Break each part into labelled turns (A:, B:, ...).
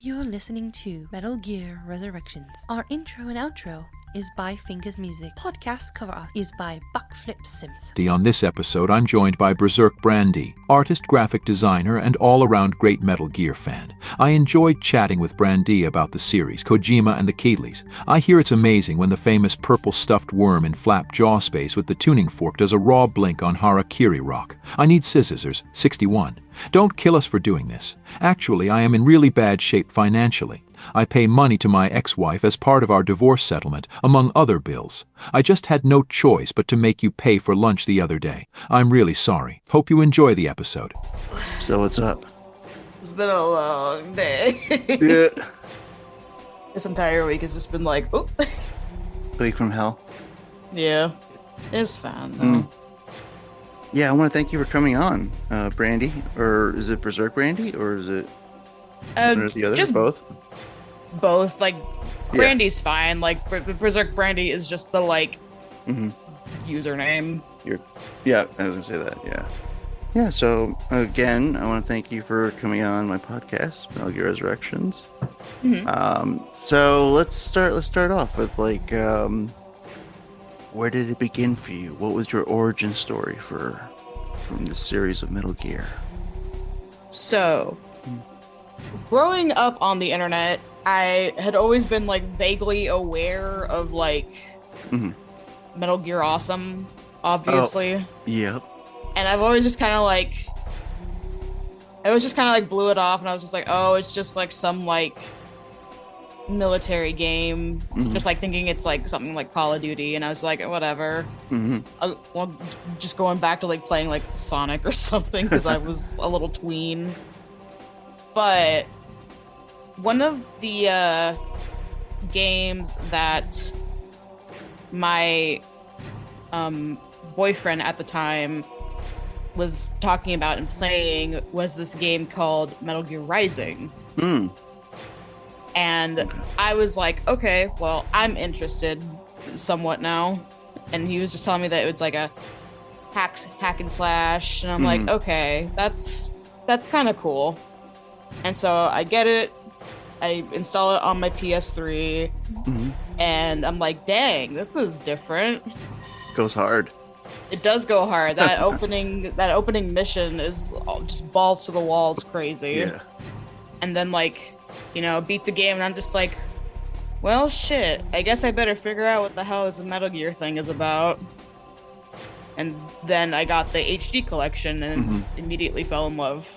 A: You're listening to Metal Gear Resurrections. Our intro and outro is by Fingers Music. Podcast cover art is by Buckflip Sims.
B: On this episode, I'm joined by Berserk Brandee, artist, graphic designer, and all-around great Metal Gear fan. I enjoyed chatting with Brandee about the series, Kojima and the Keighley's. I hear it's amazing when the famous purple stuffed worm in flap jaw space with the tuning fork does a raw blink on Harakiri rock. I need scissors, 61. Don't kill us for doing this. Actually, I am in really bad shape financially. I pay money to my ex-wife as part of our divorce settlement, among other bills. I just had no choice but to make you pay for lunch the other day. I'm really sorry. Hope you enjoy the episode.
C: So what's up?
D: It's been a long day.
C: Yeah.
D: This entire week has just been like, oh.
C: Week from hell.
D: Yeah. It's fine, though.
C: Yeah, I want to thank you for coming on, Brandee. Or is it Berserk Brandee? Or is it one or the other?
D: Just
C: both?
D: Both. Like, Brandee's fine. Like, Berserk Brandee is just the, like, username.
C: Yeah, I was going to say that, yeah. Yeah, so, again, I want to thank you for coming on my podcast, Metal Gear Resurrections. So, let's start off with, like, where did it begin for you? What was your origin story from this series of Metal Gear?
D: So, growing up on the internet, I had always been, like, vaguely aware of, like, Metal Gear Awesome, obviously.
C: Oh, yep.
D: And I've always just kind of, like, blew it off, and I was just like, oh, it's just, like, some, like, military game, just like thinking it's like something like Call of Duty, and I was like, whatever. Well, just going back to like playing like Sonic or something because I was a little tween. But one of the games that my boyfriend at the time was talking about and playing was this game called Metal Gear Rising. And I was like, okay, well, I'm interested somewhat now. And he was just telling me that it was like a hack and slash. And I'm like, okay, that's kind of cool. And so I get it. I install it on my PS3. And I'm like, dang, this is different.
C: Goes hard.
D: It does go hard. That opening mission is just balls to the walls crazy.
C: Yeah.
D: And then like, you know, beat the game, and I'm just like, well, shit, I guess I better figure out what the hell this Metal Gear thing is about. And then I got the HD collection and immediately fell in love.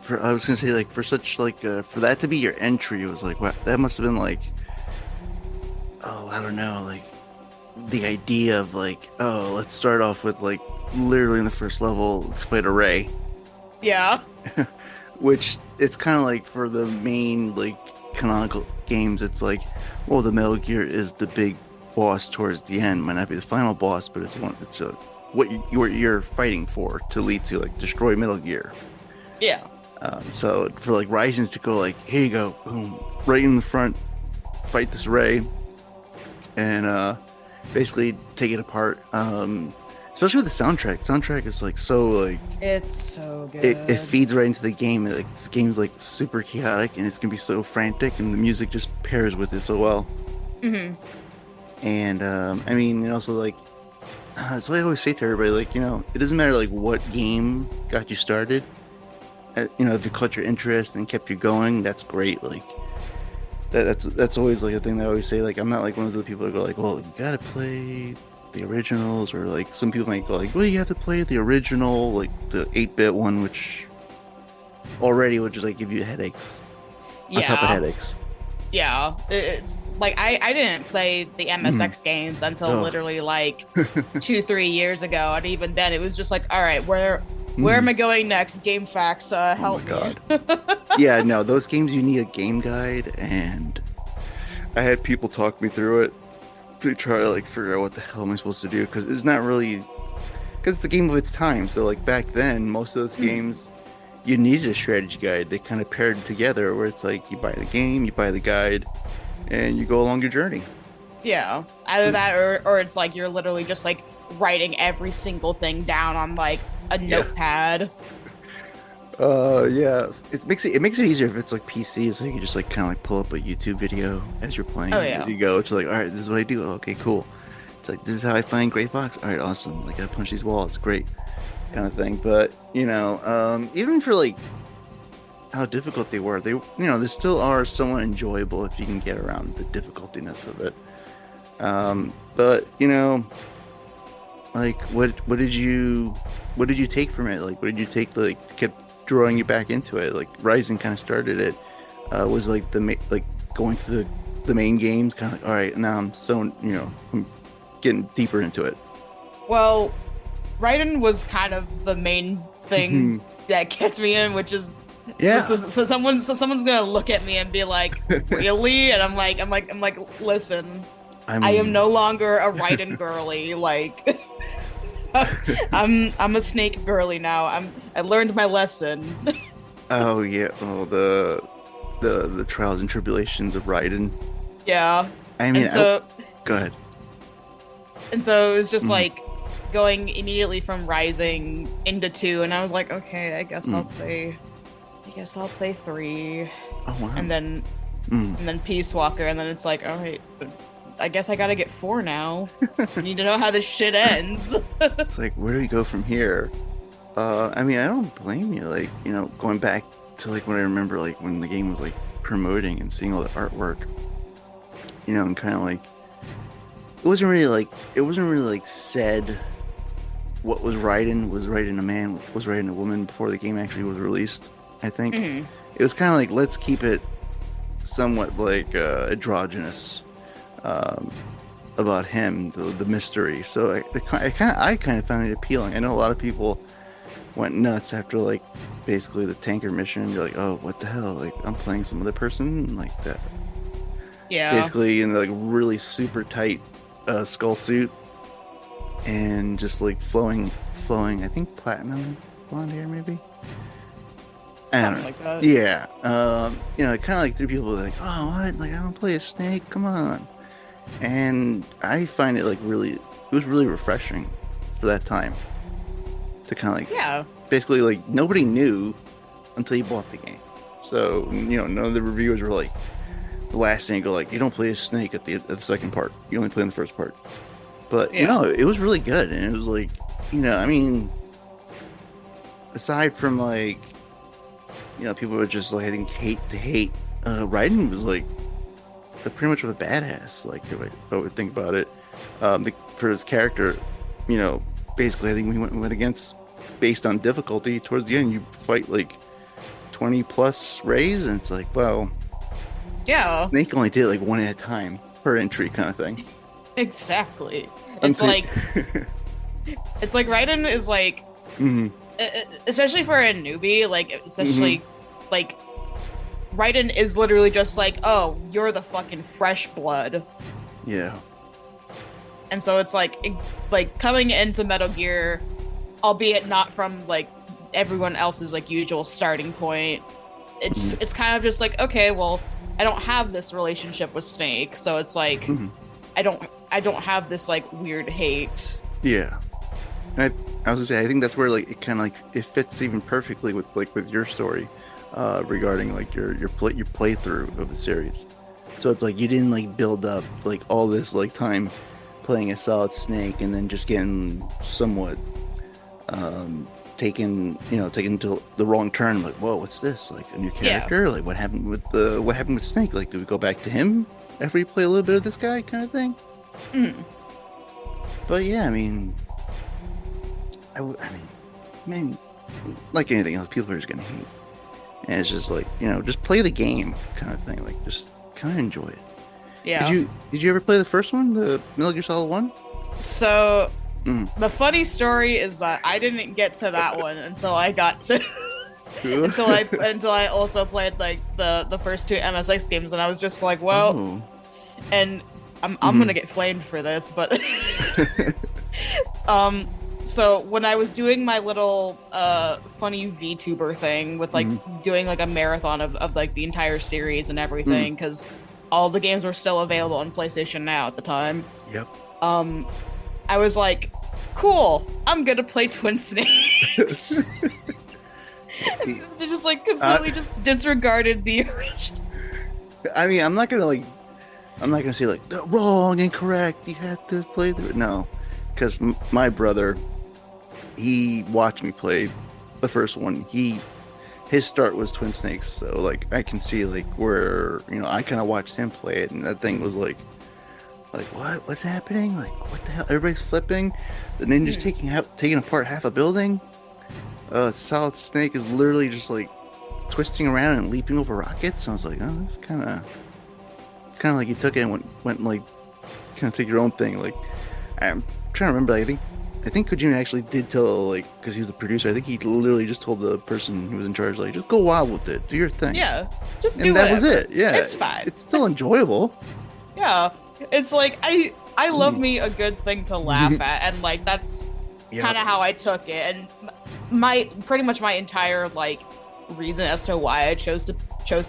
C: I was gonna say, like, for such, like, for that to be your entry, it was like, wow, that must have been like, oh, I don't know, like, the idea of, like, oh, let's start off with, like, literally in the first level, let's fight a Ray.
D: Yeah.
C: Which, it's kind of like, for the main, like, canonical games, it's like, well, the Metal Gear is the big boss towards the end. Might not be the final boss, but it's what you're fighting for to lead to, like, destroy Metal Gear.
D: Yeah.
C: So, for, like, Risings to go, like, here you go, boom, right in the front, fight this Ray, and, basically take it apart, especially with the soundtrack. Soundtrack is like so like
D: it's so good.
C: It feeds right into the game. Like this game's like super chaotic and it's gonna be so frantic, and the music just pairs with it so well. And I mean, and also like that's what I always say to everybody. Like, you know, it doesn't matter like what game got you started. You know, if it caught your interest and kept you going, that's great. Like that's always like a thing that I always say. Like, I'm not like one of those people that go like, well, you gotta play the originals, or like some people might go like, well, you have to play the original, like the 8-bit one, which already would just like give you headaches on top of headaches.
D: Yeah, it's like I didn't play the MSX games until literally like 2-3 years ago, and even then it was just like, all right, where am I going next? GameFAQs, help me.
C: Oh my god. Yeah, no, those games you need a game guide, and I had people talk me through it to try to like figure out what the hell am I supposed to do, because it's not really, because it's a game of its time. So like back then, most of those games you needed a strategy guide. They kind of paired together where it's like you buy the game, you buy the guide, and you go along your journey.
D: Yeah, either that or it's like you're literally just like writing every single thing down on like a notepad.
C: Yeah, it makes it easier if it's like PC, so you can just like kind of like pull up a YouTube video as you're playing
D: Oh
C: as
D: yeah.
C: you go. It's like, all right, this is what I do. Okay, cool. It's like this is how I find great fox. All right, awesome. Like I punch these walls, great, kind of thing. But even for like how difficult they were, they still are somewhat enjoyable if you can get around the difficultiness of it. But like what did you take from it? Like what did you take like kept drawing you back into it? Like Rising kind of started it. Was like like going to the main games kind of like, all right, now I'm getting deeper into it.
D: Well, Raiden was kind of the main thing that gets me in, which is
C: Yeah.
D: so someone's gonna look at me and be like, really? And I'm like, listen, I am no longer a Raiden girly. Like, I'm a Snake girly now. I learned my lesson.
C: Oh yeah. Oh, the trials and tribulations of Raiden.
D: Yeah.
C: I mean,
D: and so
C: go ahead.
D: And so it was just like going immediately from Rising into 2, and I was like, okay, I guess I'll play 3.
C: Oh wow.
D: And then Peace Walker, and then it's like, all right, I guess I gotta get 4 now. I need to know how this shit ends.
C: It's like, where do we go from here? I mean, I don't blame you. Like, going back to like what I remember, like when the game was like promoting and seeing all the artwork, and kind of like it wasn't really like said what was Raiden. Was Raiden a man? Was Raiden a woman before the game actually was released? I think it was kind of like, let's keep it somewhat like androgynous about him, the mystery. So I kind of found it appealing. I know a lot of people went nuts after like basically the tanker mission. You're like, oh, what the hell? Like I'm playing some other person like that.
D: Yeah.
C: Basically in like really super tight skull suit and just like flowing. I think platinum blonde hair maybe.
D: Something like that.
C: Yeah. Kind of like through people like, oh, what? Like I don't play a Snake. Come on. And I find it like it was really refreshing for that time to kind of like, basically like nobody knew until you bought the game. So, none of the reviewers were like, the last thing go like, you don't play a Snake at the second part. You only play in the first part. But, it was really good. And it was like, I mean, aside from like, people were just like, I think hate, Raiden was like, pretty much of a badass, like if I would think about it, for his character, basically I think we went against based on difficulty. Towards the end, you fight like 20 plus rays, and it's like, well,
D: yeah,
C: Snake only did it like one at a time per entry, kind of thing.
D: Exactly. It's like Raiden is like, especially for a newbie, like especially like. Raiden is literally just like, oh, you're the fucking fresh blood.
C: Yeah.
D: And so it's like coming into Metal Gear, albeit not from like everyone else's like usual starting point. It's kind of just like, okay, well, I don't have this relationship with Snake, so it's like I don't have this like weird hate.
C: Yeah. And I was gonna say, I think that's where like it kind of like it fits even perfectly with your story. Regarding like your playthrough of the series, so it's like you didn't like build up like all this like time playing a solid Snake and then just getting somewhat taken to the wrong turn. Like, whoa, what's this? Like a new character? Like what happened with Snake? Like, do we go back to him after you play a little bit of this guy, kind of thing? But yeah, I mean, like anything else, people are just gonna hate. And it's just like, just play the game kind of thing. Like, just kind of enjoy it.
D: Yeah.
C: Did you ever play the first one, the Metal Gear Solid 1?
D: So, the funny story is that I didn't get to that one until I got to... until I also played, like, the first 2 MSX games, and I was just like, well... Oh. And I'm gonna get flamed for this, but... So when I was doing my little funny VTuber thing with like doing like a marathon of like the entire series and everything, because all the games were still available on PlayStation Now at the time.
C: Yep.
D: I was like, cool, I'm gonna play Twin Snakes. They just like completely just disregarded the original.
C: I mean, I'm not gonna say like wrong, incorrect. You had to play no, because my brother, he watched me play the first one. His start was Twin Snakes, so like I can see like where I kind of watched him play it, and that thing was like what's happening? Like what the hell? Everybody's flipping. The ninja's taking apart half a building. Solid Snake is literally just like twisting around and leaping over rockets. And I was like, oh, it's kind of like you took it and went like kind of took your own thing. Like I'm trying to remember. I think Kojima actually did tell, like, because he was the producer. I think he literally just told the person who was in charge, like, just go wild with it, do your thing.
D: Yeah, just do
C: and that
D: whatever.
C: was it. Yeah,
D: it's fine.
C: It's still enjoyable.
D: Yeah, it's like I love me a good thing to laugh at, and like that's kind of how I took it. And pretty much my entire like reason as to why I chose to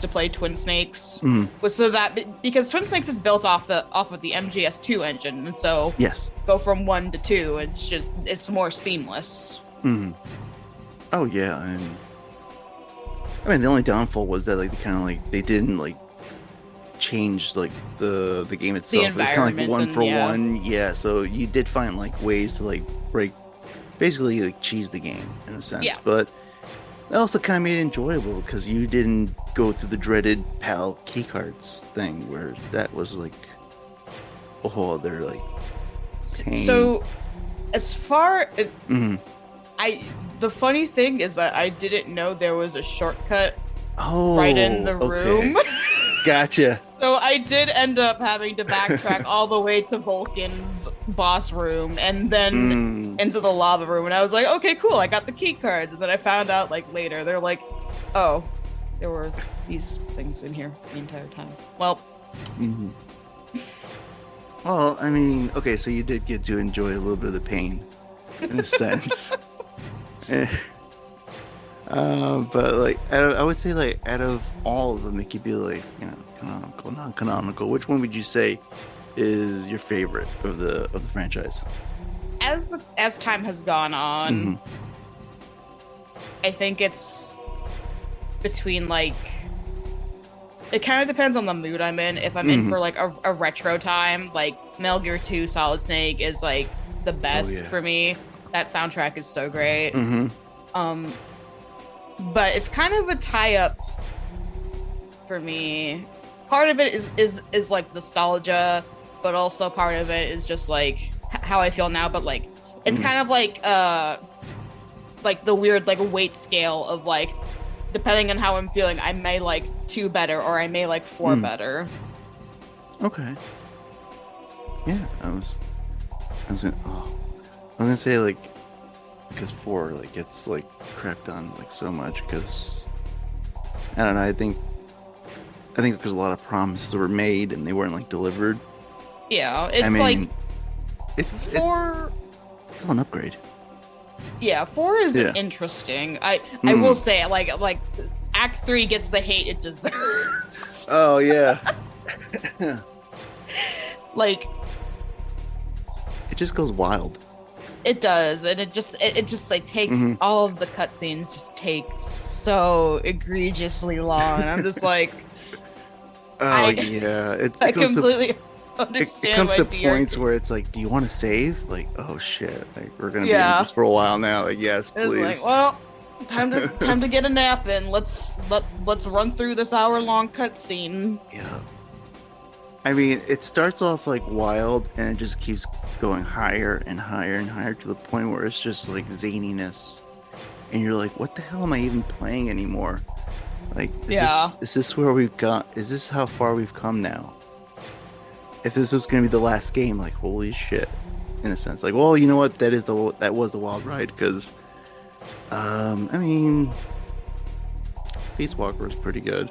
D: play Twin Snakes was so that because Twin Snakes is built off of the MGS2 engine, and so go from 1 to 2. It's more seamless.
C: Oh yeah, and I mean the only downfall was that like they didn't like change like the game itself. It was kind of like one for one. Yeah, so you did find like ways to like basically like cheese the game in a sense, but that also kind of made it enjoyable because you didn't go through the dreaded PAL keycards thing where that was like a whole other like pain. So
D: as far the funny thing is that I didn't know there was a shortcut right in the room.
C: Gotcha.
D: So I did end up having to backtrack all the way to Vulcan's boss room and then into the lava room. And I was like, okay, cool. I got the key cards. And then I found out like later, they're like, oh, there were these things in here the entire time. Well.
C: Well, I mean, okay, so you did get to enjoy a little bit of the pain in a sense. But like, I would say like out of all of them, it could be like, canonical, non-canonical. Which one would you say is your favorite of the franchise?
D: As time has gone on, I think it's between like, it kind of depends on the mood I'm in. If I'm in for like a retro time, like Metal Gear 2 Solid Snake is like the best for me. That soundtrack is so great. But it's kind of a tie-up for me. Part of it is like nostalgia, but also part of it is just like how I feel now. But like it's kind of like the weird like weight scale of like depending on how I'm feeling, I may like 2 better or I may like 4 better. Okay.
C: Yeah, I was gonna say like because 4 like gets like crapped on like so much because I don't know. I think because a lot of promises were made and they weren't like delivered.
D: Yeah, it's
C: it's
D: 4.
C: It's an upgrade.
D: Yeah, 4 is interesting. I will say like Act 3 gets the hate it deserves.
C: Oh yeah.
D: Like
C: it just goes wild.
D: It does, and it just like takes all of the cutscenes just take so egregiously long. And I'm just like, I completely understand.
C: It comes to points where it's like, do you want to save? Like, oh shit, like we're gonna be in this for a while now. Like, yes, please.
D: It's like, well, time to get a nap in. Let's run through this hour-long cutscene.
C: Yeah. I mean, it starts off like wild, and it just keeps going higher and higher and higher to the point where it's just like zaniness, and you're like, "What the hell am I even playing anymore?" Like, is this where we've got? Is this how far we've come now? If this was gonna be the last game, like, holy shit! In a sense, like, well, you know what? That was the wild ride because, I mean, Peace Walker was pretty good.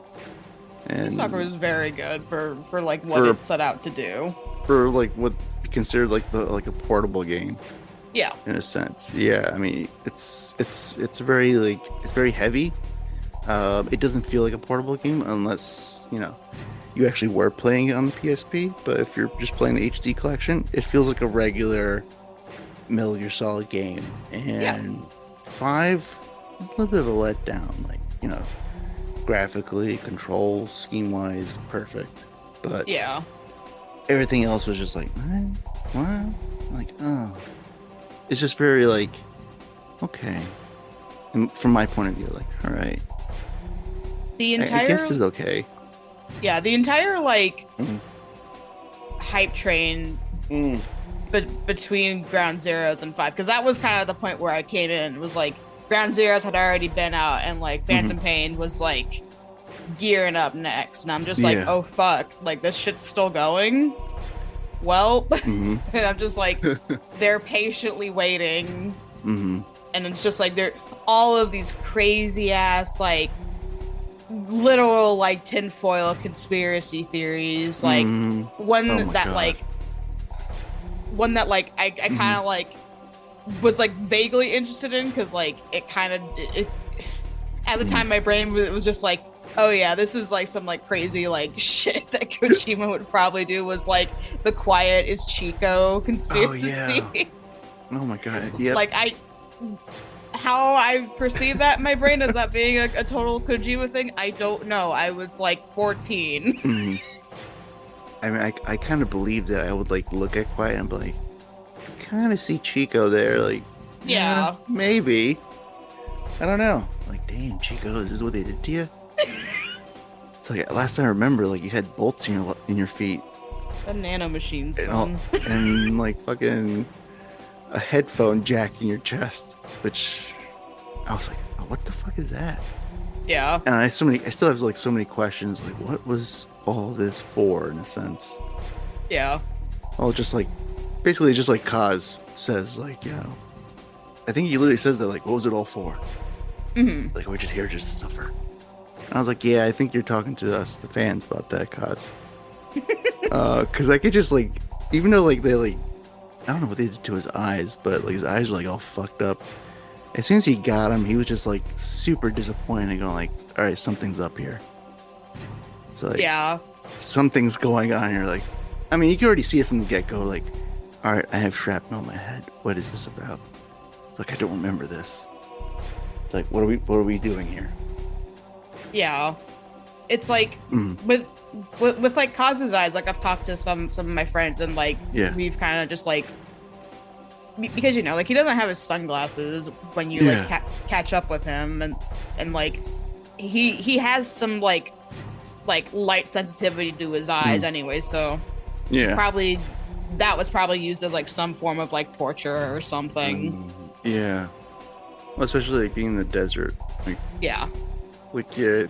C: And
D: Peace Walker was very good for like what it set out to do.
C: For like what considered like a portable game.
D: Yeah.
C: In a sense. Yeah, I mean it's very like it's very heavy. It doesn't feel like a portable game unless, you actually were playing it on the PSP, but if you're just playing the HD collection, it feels like a regular Metal Gear Solid game. And 5 a little bit of a letdown. Like, graphically, control, scheme-wise, perfect. But
D: Yeah.
C: everything else was just like, what? Like, oh. It's just very, like, okay. And from my point of view, like, all right.
D: The entire...
C: I guess it's okay.
D: Yeah, the entire, like, hype train between Ground Zeroes and 5, because that was kind of the point where I came in. It was like, Ground Zeroes had already been out, and, like, Phantom Pain was, like, gearing up next. And I'm just like, oh, fuck. Like, this shit's still going? Well, and I'm just like, they're patiently waiting. And it's just like, they're all of these crazy ass, like, literal, like, tinfoil conspiracy theories. Like, one that I kind of, like, was, like, vaguely interested in, because, like, it kind of, at the time, my brain was just like, oh yeah, this is like some like crazy like shit that Kojima would probably do, was like the Quiet is Chico conspiracy.
C: Oh, yeah. Oh my god. Yeah.
D: Like how I perceive that in my brain as that being a total Kojima thing, I don't know. I was like 14.
C: I mean, I kind of believed that. I would like look at Quiet and be like, I kind of see Chico there. Like,
D: yeah,
C: maybe. I don't know. Like, damn, Chico, this is what they did to you? It's like, last time I remember, like, you had bolts in your feet.
D: A nano machine, son.
C: And like fucking a headphone jack in your chest, which I was like, oh, what the fuck is that?
D: Yeah.
C: And I still have like so many questions. Like, what was all this for, in a sense?
D: Yeah.
C: Oh, just like, basically, just like Kaz says, like, I think he literally says that, like, what was it all for? Like, we're just here just to suffer. And I was like, yeah, I think you're talking to us, the fans, about that, Kaz. Because I could just, like, even though, like, they, like, I don't know what they did to his eyes, but, like, his eyes were, like, all fucked up. As soon as he got him, he was just, like, super disappointed, going, like, all right, something's up here. It's like,
D: yeah,
C: something's going on here. Like, I mean, you can already see it from the get-go, like, all right, I have shrapnel in my head. What is this about? It's like, I don't remember this. It's like, what are we doing here?
D: Yeah. It's like, with like Kaz's eyes, like I've talked to some of my friends, and like we've kind of just like, because like he doesn't have his sunglasses when you like catch up with him, and like he has some like light sensitivity to his eyes anyway, so probably that was probably used as like some form of like torture or something.
C: Yeah, well, especially like being in the desert. Like, like, yeah,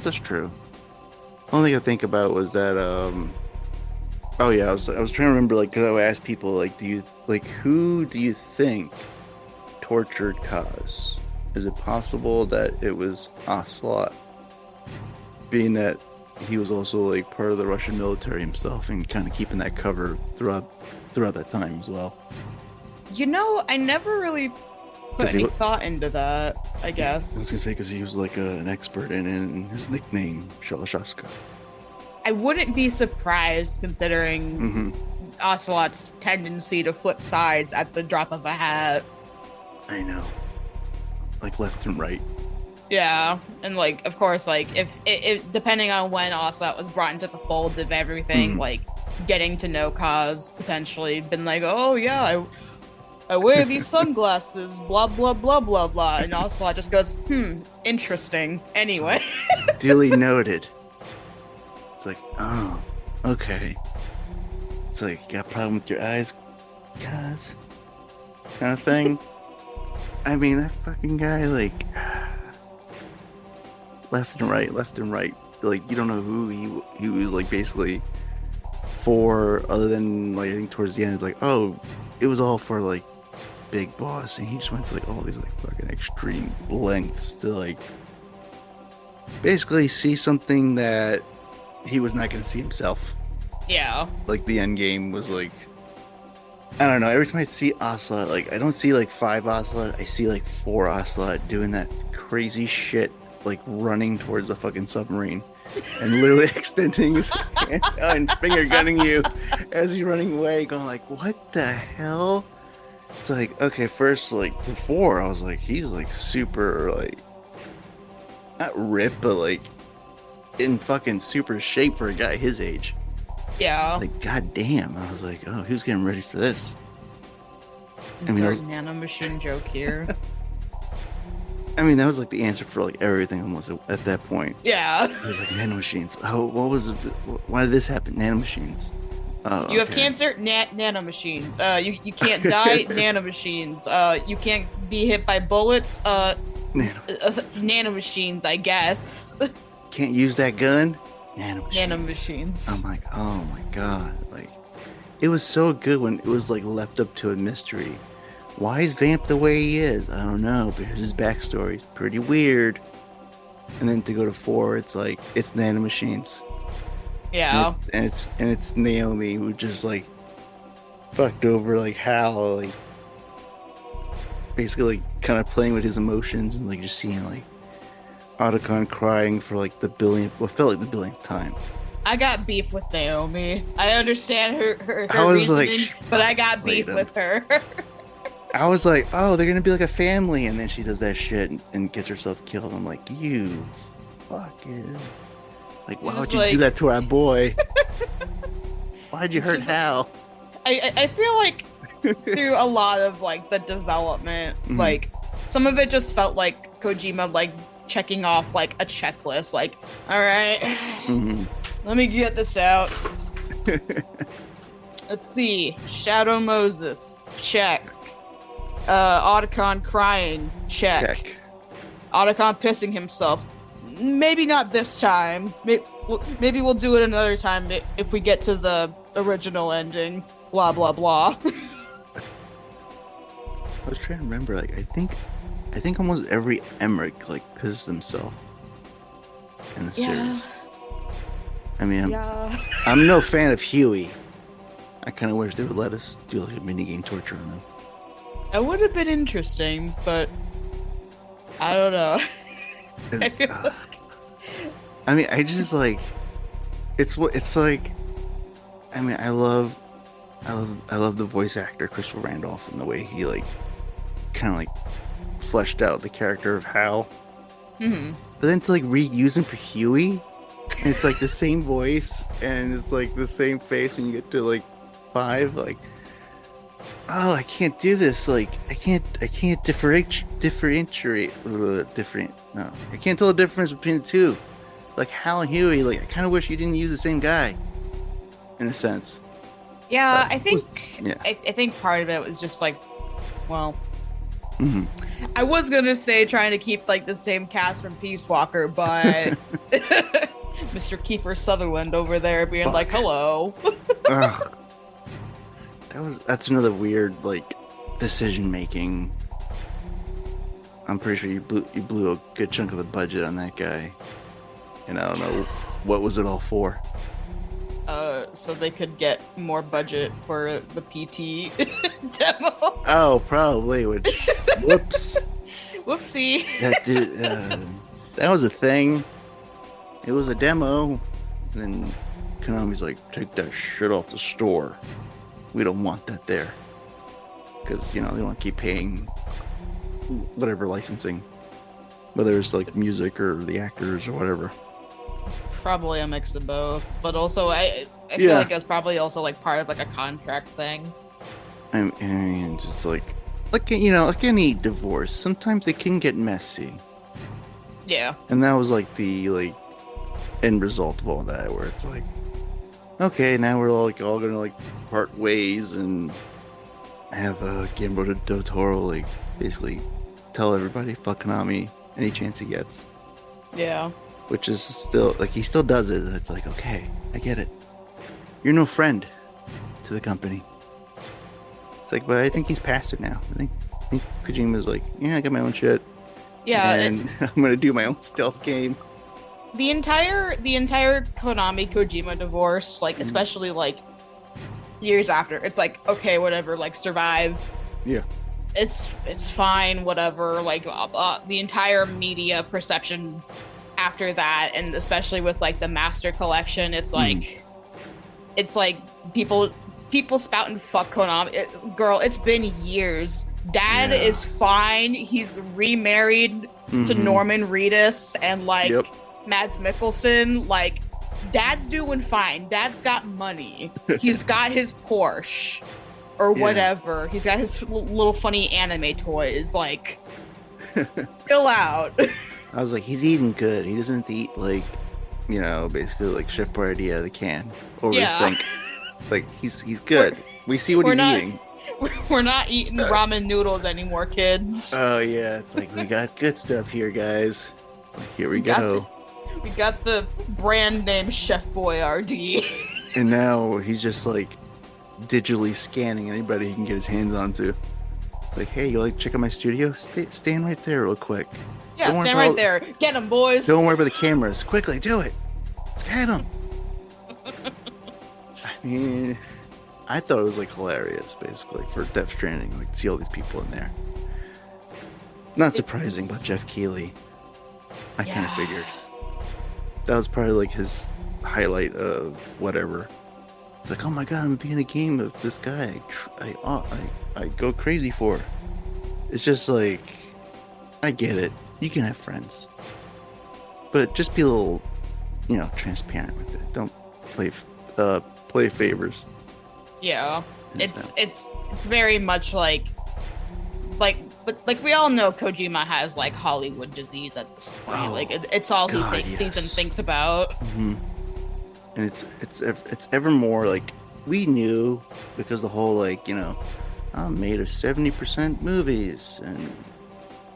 C: that's true. Only thing I think about was that, I was trying to remember, like, because I would ask people, like, who do you think tortured Kaz? Is it possible that it was Ocelot, being that he was also, like, part of the Russian military himself and kind of keeping that cover throughout that time as well?
D: I never really put any thought into that, I guess.
C: I was gonna say, because he was like an expert in his nickname, Shalashaska.
D: I wouldn't be surprised, considering Ocelot's tendency to flip sides at the drop of a hat.
C: I know. Like left and right.
D: Yeah, and like, of course, like, if depending on when Ocelot was brought into the folds of everything, like, getting to know Kaz, potentially been like, oh yeah, I wear these sunglasses, blah, blah, blah, blah, blah. And Ocelot just goes, interesting. Anyway.
C: Duly noted. It's like, oh, okay. It's like, you got a problem with your eyes, Kaz? Kind of thing. I mean, that fucking guy, like, left and right. Like, you don't know who he was, like, basically for, other than, like, I think towards the end, it's like, oh, it was all for, like, Big Boss, and he just went to like all these like fucking extreme lengths to like basically see something that he was not going to see himself.
D: Yeah.
C: Like the end game was like, I don't know. Every time I see Ocelot, like I don't see like 5 Ocelot, I see like 4 Ocelot doing that crazy shit, like running towards the fucking submarine and literally extending his hands out and finger gunning you as he's running away, going like, what the hell? it's like, okay, first, like, before, I was like, he's, like, super, like, not ripped, but, like, in fucking super shape for a guy his age.
D: Yeah.
C: Like, goddamn. I was like, oh, he was getting ready for this.
D: Insert nanomachine joke here.
C: I mean, that was, like, the answer for, like, everything almost at that point.
D: Yeah.
C: It was like, nanomachines. What was it? Why did this happen? Nanomachines. Oh,
D: You have cancer, nanomachines. You can't die, nanomachines. You can't be hit by bullets, nanomachines, I guess.
C: Can't use that gun? Nanomachines.
D: Nanomachines.
C: Oh my god. Like, it was so good when it was, like, left up to a mystery. Why is Vamp the way he is? I don't know, but his backstory is pretty weird. And then to go to 4, it's like, it's nanomachines.
D: Yeah.
C: And it's Naomi who just, like, fucked over, like, Hal, like, basically, like, kind of playing with his emotions and, like, just seeing, like, Otacon crying for, like, what felt like the billionth time.
D: I got beef with Naomi. I understand her
C: I was
D: reasoning,
C: like,
D: but I got beef with her.
C: I was like, oh, they're gonna be like a family, and then she does that shit and gets herself killed. I'm like, you fucking, like, why would you do that to our boy? Why'd you hurt Hal?
D: I feel like through a lot of, like, the development, like, some of it just felt like Kojima, like, checking off, like, a checklist, like, all right, let me get this out. Let's see. Shadow Moses, check. Otacon crying, check. Otacon pissing himself, maybe not this time. Maybe we'll do it another time if we get to the original ending. Blah blah blah.
C: I was trying to remember. Like, I think almost every Emmerich, like, pissed himself in the series. I mean, I'm no fan of Huey. I kind of wish they would let us do, like, a minigame torture on him.
D: It would have been interesting, but I don't know. I feel like...
C: I mean, I just, like, it's like. I mean, I love the voice actor Christopher Randolph and the way he, like, kind of, like, fleshed out the character of Hal. But then to, like, reuse him for Huey, and it's like the same voice and it's like the same face when you get to, like, 5, like, oh, I can't do this. Like, I can't differentiate. No, I can't tell the difference between the two. Like, Hal and Huey, like, I kind of wish you didn't use the same guy, in a sense.
D: Yeah, I think I think part of it was just like, well, I was gonna say trying to keep, like, the same cast from Peace Walker, but Mr. Kiefer Sutherland over there being like, hello.
C: That's another weird, like, decision making. I'm pretty sure you blew a good chunk of the budget on that guy, and I don't know what was it all for.
D: So they could get more budget for the PT demo.
C: Oh, probably. Which, whoops.
D: Whoopsie.
C: That was a thing. It was a demo. And then Konami's like, take that shit off the store. We don't want that there. Because, you know, they want to keep paying whatever licensing. Whether it's, like, music or the actors or whatever.
D: Probably a mix of both. But also, I feel like it was probably also, like, part of, like, a contract thing.
C: I mean, just like, you know, like any divorce, sometimes it can get messy.
D: Yeah. And
C: that was, like, the, like, end result of all that, where it's like, okay, now we're all gonna, like, part ways and have Guillermo del Toro, like, basically tell everybody fuck Konami any chance he gets.
D: Yeah.
C: Which is still, like, he still does it, and it's like, okay, I get it. You're no friend to the company. It's like, but I think he's past it now. I think Kojima's like, yeah, I got my own shit. Yeah. And I'm gonna do my own stealth game.
D: The entire Konami Kojima divorce, like, especially, like, years after, it's like, okay, whatever, like, survive.
C: Yeah.
D: It's fine, whatever. Like, the entire media perception after that, and especially with, like, the Master Collection, it's like, it's like people people spouting fuck Konami. Girl, it's been years. Dad is fine. He's remarried to Norman Reedus and like Mads Mikkelsen. Like, Dad's doing fine. Dad's got money. He's got his Porsche or whatever. He's got his little funny anime toys. Like, chill out.
C: I was like, he's eating good. He doesn't have to eat like, you know, basically like Chef Boyardee out of the can over the sink. Like, he's good. We see what he's eating.
D: We're not eating ramen noodles anymore, kids.
C: Oh yeah, it's like, we got good stuff here, guys. It's like, here we go.
D: We got the brand name Chef Boyardee.
C: And now he's just like digitally scanning anybody he can get his hands onto. It's like, hey, you like check out my studio? Stand right there real quick.
D: Yeah, stand right there. Get him, boys.
C: Don't worry about the cameras. Quickly, do it. Let's get him. I mean, I thought it was like hilarious, basically, for Death Stranding, like to see all these people in there. Not surprising, but Jeff Keighley, I kind of figured that was probably like his highlight of whatever. It's like, oh my god, I'm being a game of this guy. I go crazy for. It's just like, I get it. You can have friends, but just be a little, you know, transparent with it. Don't play favors.
D: Yeah, it's very much like we all know Kojima has like Hollywood disease at this point.
C: Oh,
D: like it's all he sees and thinks about.
C: Mm-hmm. And it's ever more like, we knew, because the whole like, you know, I'm made of 70% movies, and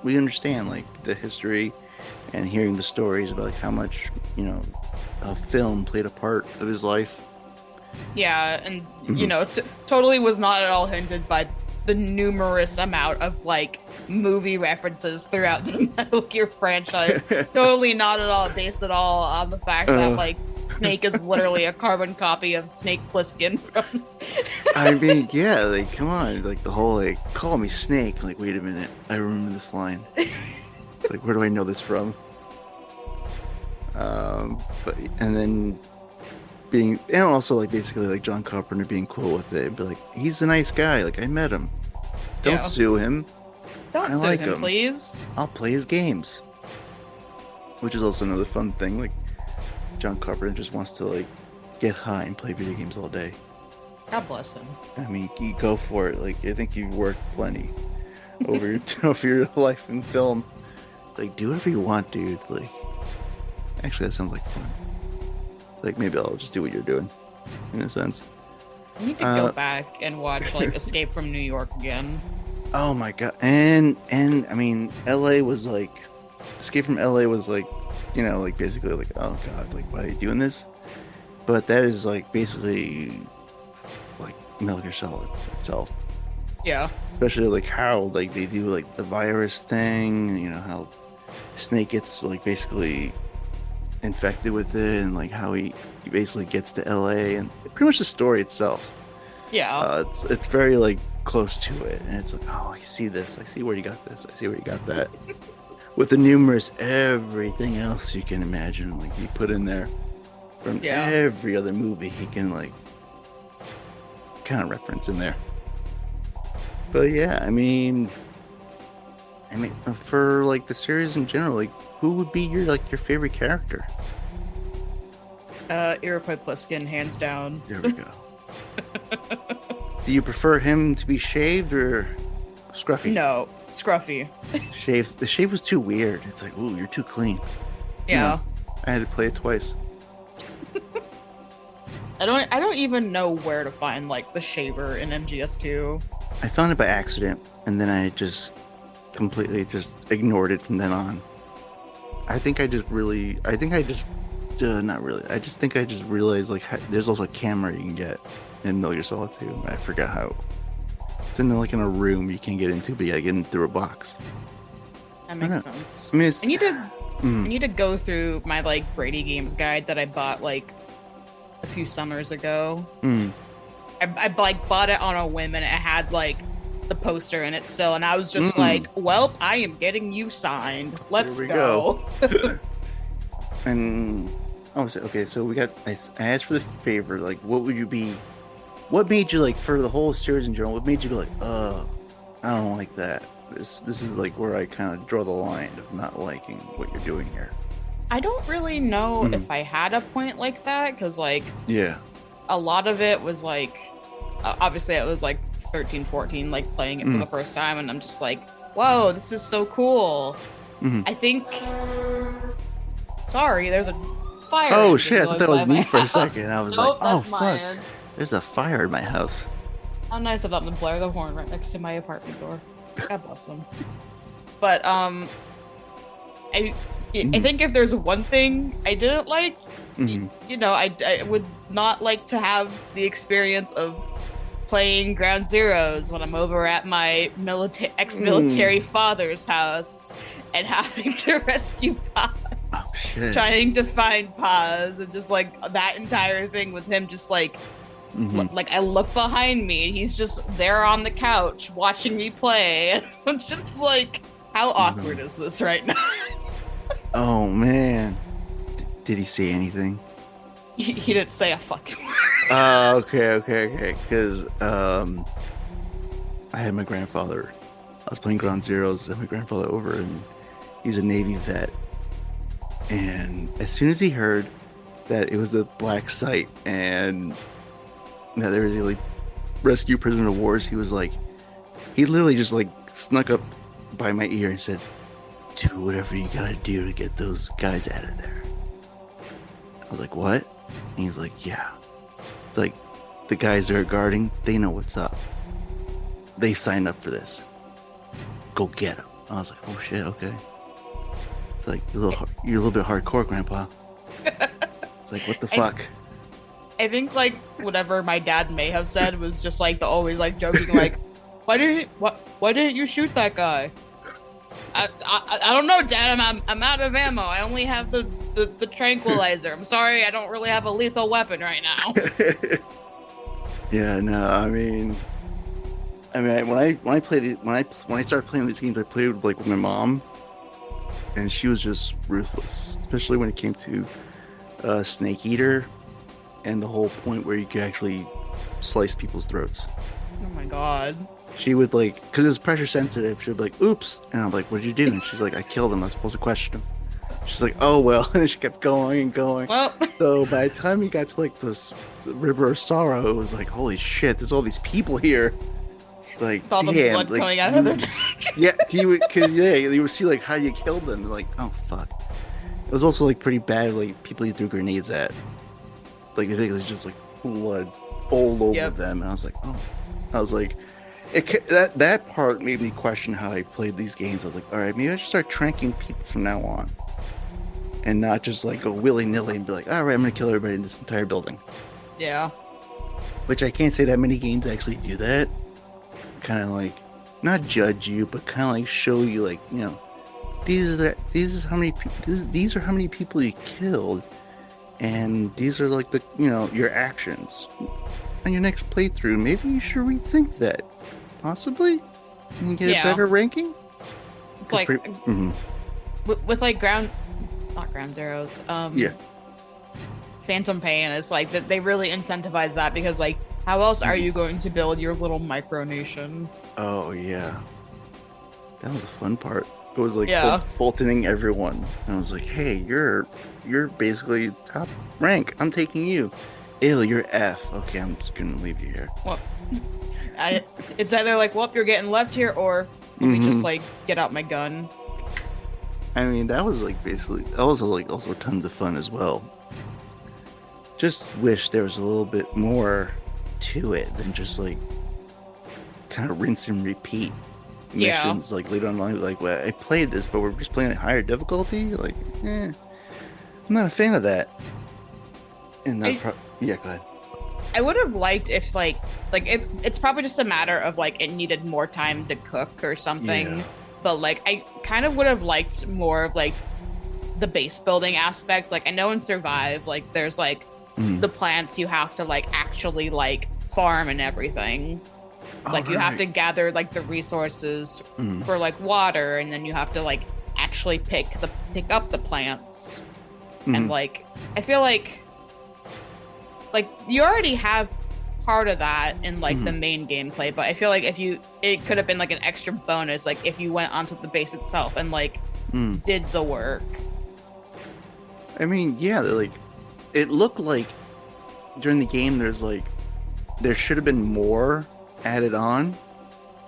C: we understand like the history and hearing the stories about like how much, you know, a film played a part of his life. Yeah, and
D: you know, totally was not at all hindered by the numerous amount of like movie references throughout the Metal Gear franchise. Totally not at all based at all on the fact that like Snake is literally a carbon copy of Snake Plissken from.
C: I mean, yeah, like, come on, like the whole like, call me Snake. Like, wait a minute, I remember this line. It's like, where do I know this from? But and then being, and also like basically like John Carpenter being cool with it, but like, he's a nice guy. Like, I met him. Don't sue him.
D: Don't sue him, please.
C: I'll play his games. Which is also another fun thing. Like, John Carpenter just wants to like get high and play video games all day.
D: God bless him.
C: I mean, you go for it. Like, I think you've worked plenty over your life in film. It's like, do whatever you want, dude. Like, actually, that sounds like fun. It's like, maybe I'll just do what you're doing, in a sense.
D: You need to go back and watch like Escape from New York again.
C: Oh my god! And I mean, LA was like, Escape from LA was like, you know, like basically like, oh god, like, why are they doing this? But that is like basically like Metal Gear Solid itself.
D: Yeah.
C: Especially like how like they do like the virus thing, you know, how Snake gets like basically infected with it, and like how he basically gets to LA, and pretty much the story itself.
D: Yeah.
C: It's very like close to it, and it's like, oh, I see this, I see where you got this, I see where you got that. With the numerous everything else you can imagine, like he put in there from every other movie he can like kind of reference in there. But yeah, I mean for like the series in general, like, who would be your favorite character?
D: Iroquois Pliskin, hands down.
C: There we go. Do you prefer him to be shaved or scruffy?
D: No, scruffy.
C: Shaved. The shave was too weird. It's like, ooh, you're too clean.
D: Yeah.
C: You know, I had to play it twice.
D: I don't even know where to find like the shaver in MGS2.
C: I found it by accident, and then I just completely just ignored it from then on. I think I just realized like there's also a camera you can get in Metal Gear Solid 2. I forgot how. It's in like in a room you can't get into, but you gotta get in through a box.
D: That makes sense.
C: I mean,
D: I need to go through my like Brady Games guide that I bought like a few summers ago. I like bought it on a whim, and it had like the poster in it still, and I was just like, well, I am getting you signed. Let's go.
C: And okay, so we got, I asked for the favor, like, what would you be What made you like for the whole series in general? What made you be like, I don't like that. This is like where I kind of draw the line of not liking what you're doing here.
D: I don't really know if I had a point like that, because like
C: Yeah.
D: a lot of it was like obviously it was like 13, 14, like playing it for the first time, and I'm just like, whoa, this is so cool. I think sorry, there's a fire.
C: Oh shit, I thought that was me for a
D: house.
C: second. I was
D: Nope,
C: like, oh
D: that's my
C: fuck.
D: end.
C: There's a fire in my house.
D: How nice of them to blare the horn right next to my apartment door. God bless them. But I think if there's one thing I didn't like, you know, I would not like to have the experience of playing Ground Zeroes when I'm over at my ex-military father's house and having to rescue Paz.
C: Oh shit.
D: Trying to find Paz, and just like that entire thing with him just like like I look behind me and he's just there on the couch watching me play, and I'm just like, how awkward is this right now?
C: Oh man. Did he say anything?
D: He didn't say a fucking word.
C: Okay. Because I had my grandfather. I was playing Ground Zeroes. I had my grandfather over, and he's a Navy vet. And as soon as he heard that it was a black site and that they were like rescue prisoner of wars, he was like, he literally just like snuck up by my ear and said, "Do whatever you gotta do to get those guys out of there." I was like, "What?" And he's like, "Yeah. It's like the guys that are guarding, they know what's up. They signed up for this. Go get them." I was like, "Oh shit, okay." It's like, you're a little bit hardcore, Grandpa. It's like, what the fuck?
D: I think like whatever my dad may have said was just like the always like joking like, why didn't you shoot that guy? I don't know, Dad. I'm out of ammo. I only have the tranquilizer. I'm sorry, I don't really have a lethal weapon right now.
C: Yeah, no, I mean, when I started playing these games, I played with my mom, and she was just ruthless, especially when it came to Snake Eater, and the whole point where you could actually slice people's throats.
D: Oh my god.
C: She would because it's pressure sensitive, she'd be like, "Oops," and I'm like, "What'd you do?" And she's like, "I killed him. I was supposed to question him." She's like, "Oh well," and then she kept going and going.
D: Well,
C: so by the time you got to this River of Sorrow, it was like, holy shit, there's all these people here. It's like,
D: all the
C: damn,
D: blood coming out of their neck.
C: Yeah, you would see how you killed them. Like, oh fuck. It was also pretty bad, people you threw grenades at. I think it was just blood all over them, and I was like, oh. I was like, that part made me question how I played these games. I was like, all right, maybe I should start tranking people from now on, and not just go willy-nilly and be like, all right, I'm gonna kill everybody in this entire building. Yeah. Which I can't say that many games actually do that. Kind of not judge you, but kind of show you these are how many people you killed, and these are your actions. On your next playthrough, maybe you should rethink that. Possibly, and get a better ranking.
D: It's with not Ground Zeroes.
C: Yeah.
D: Phantom Pain is that they really incentivize that, because how else are you going to build your little micronation?
C: Oh yeah, that was a fun part. It was Fultoning everyone. And I was like, hey, you're basically top rank. I'm taking you. Ew, you're F. Okay, I'm just gonna leave you here.
D: Well, it's either well, you're getting left here, or let me just get out my gun.
C: I mean, that was also tons of fun as well. Just wish there was a little bit more to it than just kind of rinse and repeat missions later on. Well, I played this, but we're just playing at higher difficulty. I'm not a fan of that. And that's go ahead.
D: I would have liked if it's probably just a matter of it needed more time to cook or something. Yeah. But I kind of would have liked more of the base building aspect. I know in Survive there's the plants you have to actually farm and everything. You have to gather the resources for water, and then you have to actually pick up the plants. And I feel you already have part of that in like the main gameplay, but I feel like it could have been like an extra bonus, like if you went onto the base itself and like did the work.
C: I mean, yeah, like it looked like during the game there should have been more added on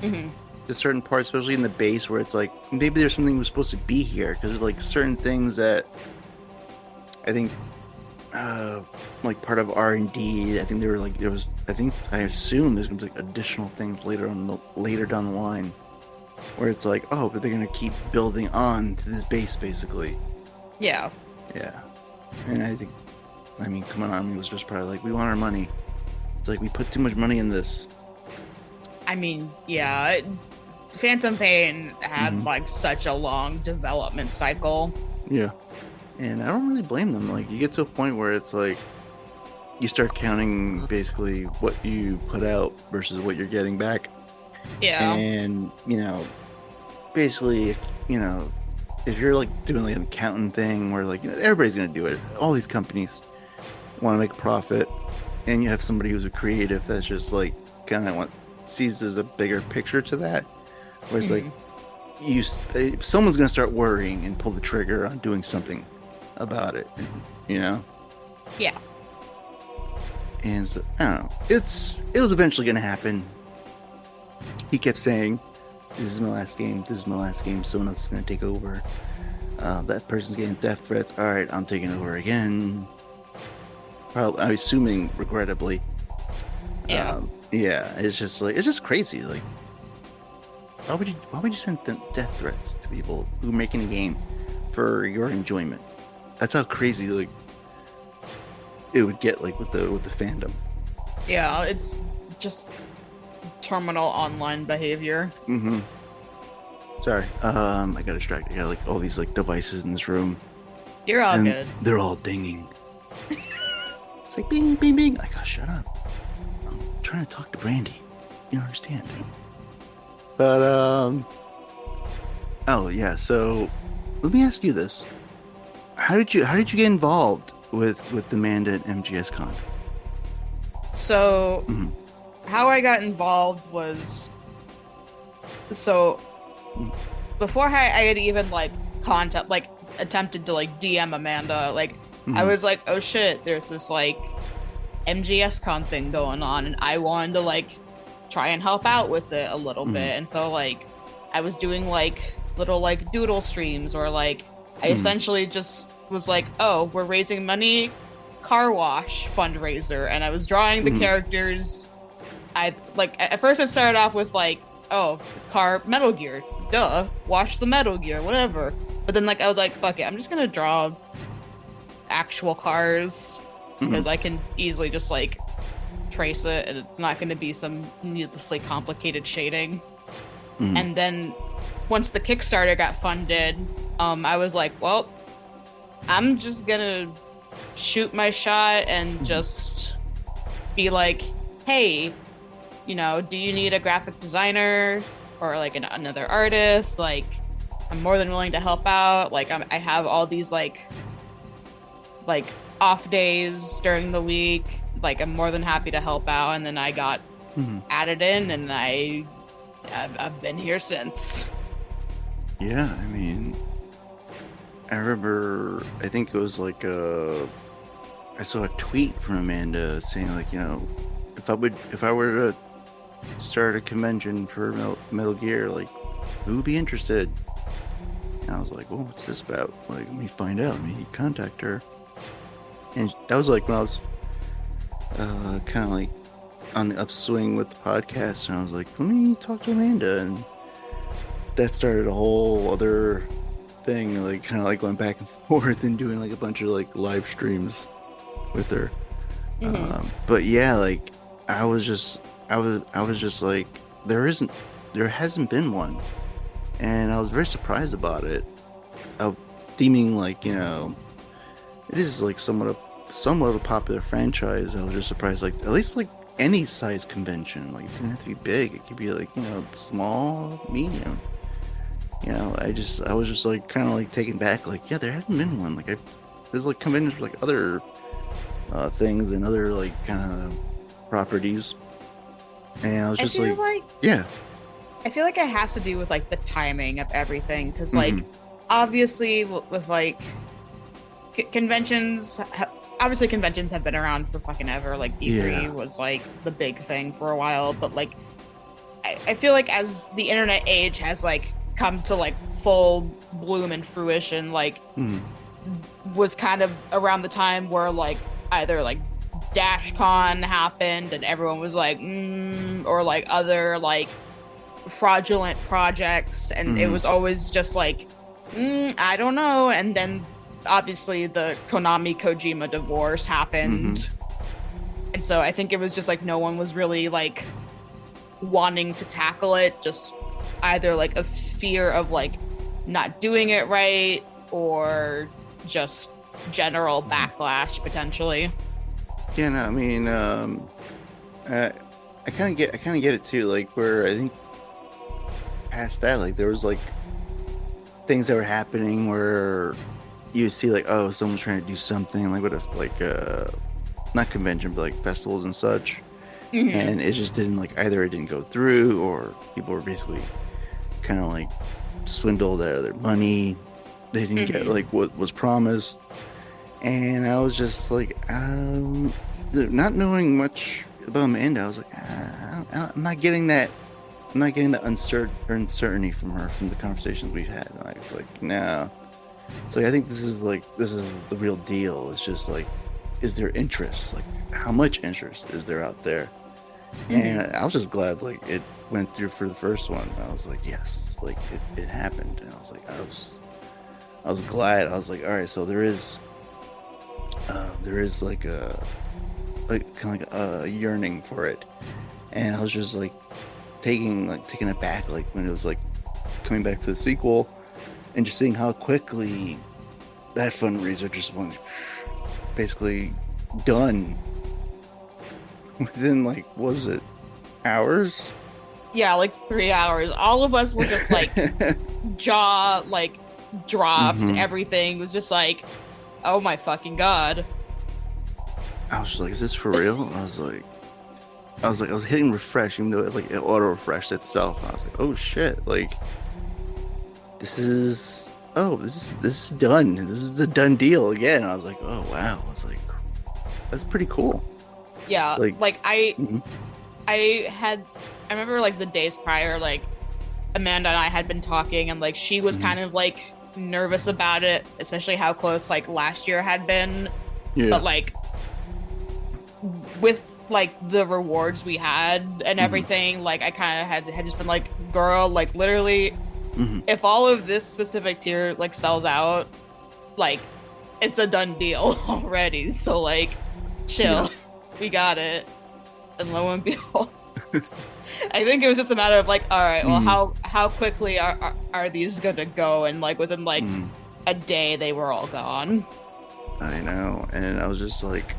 C: to certain parts, especially in the base, where it's like maybe there's something was supposed to be here, because there's like certain things that I think like part of R&D, I think I assume there's gonna be like additional things later down the line, where it's like, oh, but they're gonna keep building on to this base basically.
D: Yeah.
C: And I mean, come on, it was just probably like, we want our money. It's like, we put too much money in this.
D: I mean, yeah, Phantom Pain had like such a long development cycle.
C: Yeah. And I don't really blame them. Like, you get to a point where it's like, you start counting basically what you put out versus what you're getting back.
D: Yeah.
C: And, basically, if you're like doing like an accountant thing where like, everybody's going to do it. All these companies want to make a profit. And you have somebody who's a creative that's just like kind of sees there's a bigger picture to that, where it's like someone's going to start worrying and pull the trigger on doing something about it,
D: Yeah.
C: And so, I don't know, it was eventually going to happen. He kept saying, this is my last game, someone else is going to take over, that person's getting death threats, all right, I'm taking over again. Probably, I'm assuming regrettably.
D: Yeah.
C: It's just crazy. Like, why would you send death threats to people who are making a game for your enjoyment? That's how crazy like it would get, like with the fandom.
D: Yeah, it's just terminal online behavior.
C: Sorry, I got distracted. I got like all these like devices in this room.
D: You're all good.
C: They're all dinging. It's like bing, bing, bing. Like, oh, shut up. I'm trying to talk to Brandee. You don't understand. But, oh, yeah. So, let me ask you this. How did you get involved with the Manda at MGSCon?
D: So, how I got involved was... So, before I had even, like, attempted to, like, DM Amanda, like, I was like, oh shit, there's this like MGSCon thing going on, and I wanted to like try and help out with it a little bit. And so like I was doing like little like doodle streams, or like I essentially just was like, oh, we're raising money, car wash fundraiser, and I was drawing the characters. I like at first it started off with like, oh, car Metal Gear, duh, wash the Metal Gear, whatever. But then like I was like, fuck it, I'm just gonna draw actual cars, because I can easily just like trace it, and it's not going to be some needlessly complicated shading. And then once the Kickstarter got funded, I was like, well, I'm just gonna shoot my shot and just be like, hey, do you need a graphic designer or like another artist? Like, I'm more than willing to help out. Like, I have all these like off days during the week. Like, I'm more than happy to help out. And then I got added in, and I've been here since.
C: Yeah, I mean, I remember, I think it was like I saw a tweet from Amanda saying like, if I were to start a convention for Metal Gear, like, who would be interested? And I was like, well, what's this about? Like, let me find out. Let me contact her. And that was like when I was kind of like on the upswing with the podcast, and I was like, let me talk to Amanda, and that started a whole other thing, like kind of like going back and forth and doing like a bunch of like live streams with her. But yeah, like I was just like, there hasn't been one, and I was very surprised about it. Deeming like, it is like somewhat of a popular franchise. I was just surprised, like, at least like any size convention, like, it didn't have to be big. It could be like, small, medium. I was just like kind of like taken back, like, yeah, there hasn't been one. Like, there's like conventions for like other things and other like kind of properties. And I was just
D: I feel like it has to do with like the timing of everything, because like obviously with like conventions, obviously conventions have been around for fucking ever. Like E3 was like the big thing for a while, but like I feel like as the internet age has like come to like full bloom and fruition, like was kind of around the time where like either like DashCon happened and everyone was like or like other like fraudulent projects, and it was always just like I don't know. And then obviously the Konami Kojima divorce happened, and so I think it was just like no one was really like wanting to tackle it, just either like a fear of like not doing it right or just general backlash potentially.
C: Yeah, no, I mean, I kind of get it too. Like, where I think past that, like there was like things that were happening where you would see like, oh, someone's trying to do something like what if like not convention but like festivals and such, and it just didn't like either it didn't go through or people were basically kind of like swindled out of their money. They didn't get like what was promised. And I was just like, not knowing much about Amanda, I was like, I'm not getting that. I'm not getting the uncertainty from her from the conversations we've had. And I was like, no. It's like I think this is the real deal. It's just like, is there interest? Like, how much interest is there out there? And I was just glad like it went through for the first one. I was like, yes, like it happened. And I was like, I was glad. I was like, all right, so there is like kind of like a yearning for it, and I was just like taking it back, like when it was like coming back for the sequel, and just seeing how quickly that fundraiser just went basically done within like, was it hours?
D: Yeah, like 3 hours. All of us were just like jaw like dropped. Everything was just like, oh my fucking god.
C: I was just like, is this for real? I was hitting refresh, even though it auto refreshed itself. And I was like, oh shit, like this is done. This is the done deal again. I was like, oh wow. I was like, that's pretty cool.
D: Yeah, like I remember like the days prior, like Amanda and I had been talking, and like she was kind of like nervous about it, especially how close like last year had been. But like with like the rewards we had and everything, like I kind of had just been like, girl, like literally if all of this specific tier like sells out, like it's a done deal already, so like chill. We got it. And lo and behold, I think it was just a matter of like, all right, well, how quickly are these gonna go? And like within like a day, they were all gone.
C: I know, and I was just like,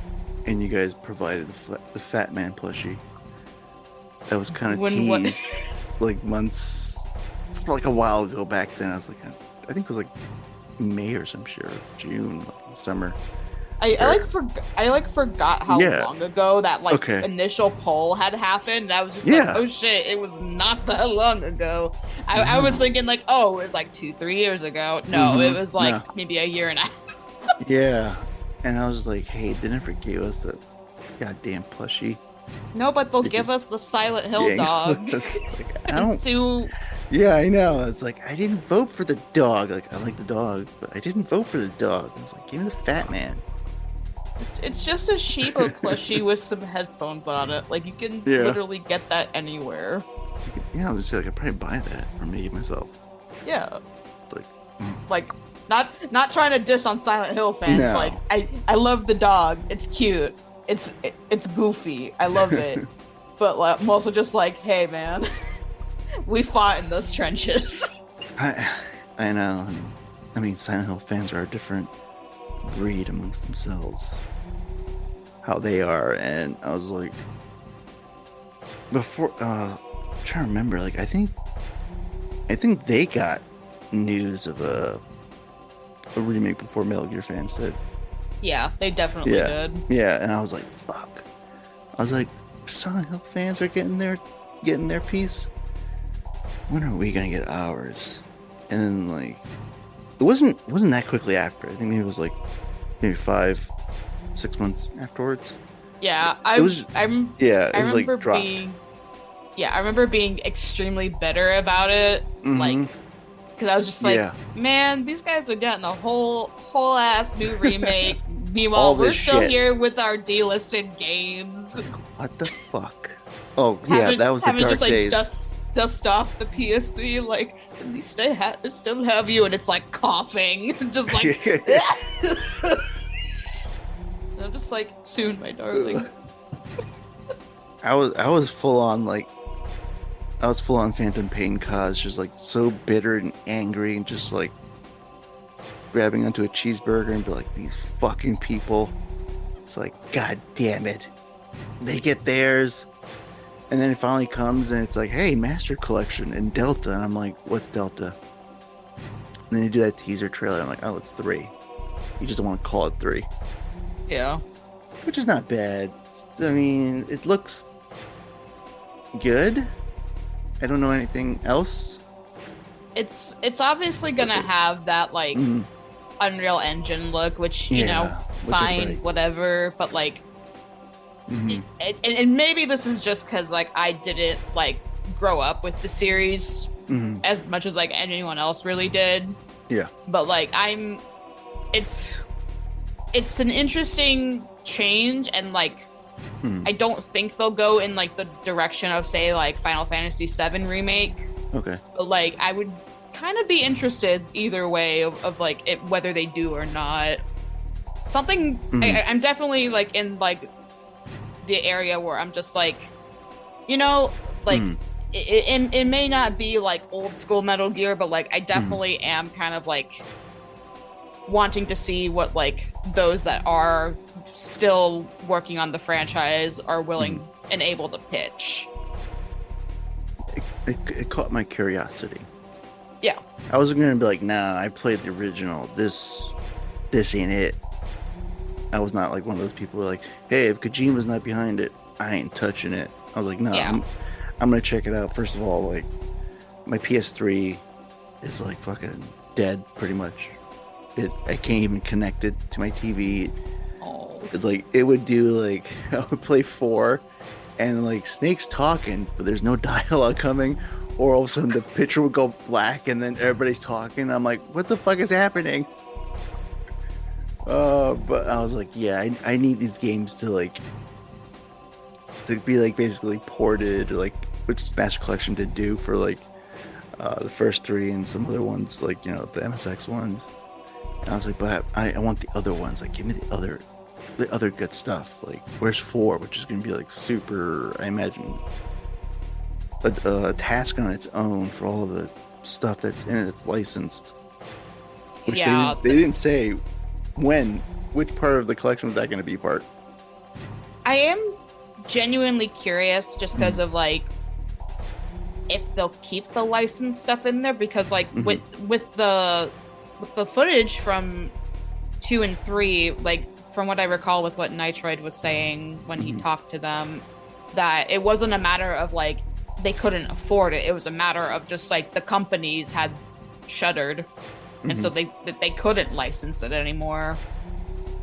C: and you guys provided the Fat Man plushie. That was kind of teased like months, like a while ago back then. I was like, I think it was like May or some shit, or June, like summer. I forgot how long ago that like initial poll had happened. And I was just like, oh shit, it was not that long ago. I was thinking like, oh, it was like 2-3 years ago. No, it was like maybe a year and a half. Yeah. And I was just like, hey, they never gave us the goddamn plushie.
D: No, but they'll give us the Silent Hill dog.
C: Like, I don't. Yeah, I know. It's like, I didn't vote for the dog. Like, I like the dog, but I didn't vote for the dog. It's like, give me the Fat Man.
D: It's just a Shiba plushie with some headphones on it. Like, you can literally get that anywhere.
C: Yeah, I was just like, I'd probably buy that for me myself.
D: Yeah.
C: It's
D: like, not trying to diss on Silent Hill fans.
C: No.
D: Like, I love the dog. It's cute. It's goofy. I love it. But like, I'm also just like, hey man, we fought in those trenches.
C: I know. I mean, Silent Hill fans are a different breed amongst themselves. How they are, and I was like, before I'm trying to remember, like I think they got news of a remake before Metal Gear fans did.
D: Yeah, they definitely did.
C: Yeah, and I was like, fuck. I was like, Silent Hill fans are getting their piece. When are we gonna get ours? And then like, it wasn't that quickly after. I think maybe it was like maybe 5-6 months afterwards.
D: Yeah,
C: I
D: remember being extremely bitter about it.
C: Mm-hmm.
D: Like, because I was just like, man, these guys are getting a whole ass new remake. Meanwhile, we're still here with our delisted games.
C: What the fuck? Oh yeah, that was the dark days.
D: Dust off the PSC, like, at least I still have you, and it's like coughing, just like. I'm just like, soon, my darling.
C: I was full on Phantom Pain cause, just like so bitter and angry, and just like grabbing onto a cheeseburger and be like, these fucking people. It's like, god damn it, they get theirs. And then it finally comes and it's like, hey, Master Collection and Delta. And I'm like, what's Delta? And then you do that teaser trailer. I'm like, oh, it's 3. You just don't want to call it 3.
D: Yeah.
C: Which is not bad. I mean, it looks good. I don't know anything else.
D: It's obviously going to have that, like, Unreal Engine look, which, you know, fine, whatever. But, like, and maybe this is just because like I didn't like grow up with the series as much as like anyone else really did.
C: Yeah.
D: But like it's an interesting change, and like I don't think they'll go in like the direction of say like Final Fantasy VII remake.
C: Okay.
D: But like I would kind of be interested either way of like it, whether they do or not. Something I'm definitely like in like the area where I'm just like, you know, like it may not be like old school Metal Gear, but like I definitely am kind of like wanting to see what like those that are still working on the franchise are willing and able to pitch.
C: It caught my curiosity.
D: Yeah.
C: I wasn't gonna be like, nah, I played the original. This ain't it. I was not like one of those people who were like, hey, if Kojima's not behind it, I ain't touching it. I was like, no, I'm gonna check it out. First of all, like, my PS3 is like fucking dead, pretty much. I can't even connect it to my TV.
D: Oh.
C: It's like, it would do like, I would play 4, and like Snake's talking, but there's no dialogue coming, or all of a sudden the picture would go black, and then everybody's talking. I'm like, what the fuck is happening? But I was like, yeah, I need these games to be like basically ported, or like which Master Collection did do for like the first 3 and some other ones, like, you know, the MSX ones. And I was like, but I want the other ones. Like, give me the other good stuff. Like, where's 4, which is gonna be like super, I imagine, a task on its own for all of the stuff that's in it that's licensed. Which they didn't say which part of the collection was that going to be part.
D: I am genuinely curious just because of like if they'll keep the licensed stuff in there, because like with the footage from 2 and 3, like from what I recall with what Nitroid was saying when he talked to them, that it wasn't a matter of like they couldn't afford it. It was a matter of just like the companies had shuttered. And so they couldn't license it anymore.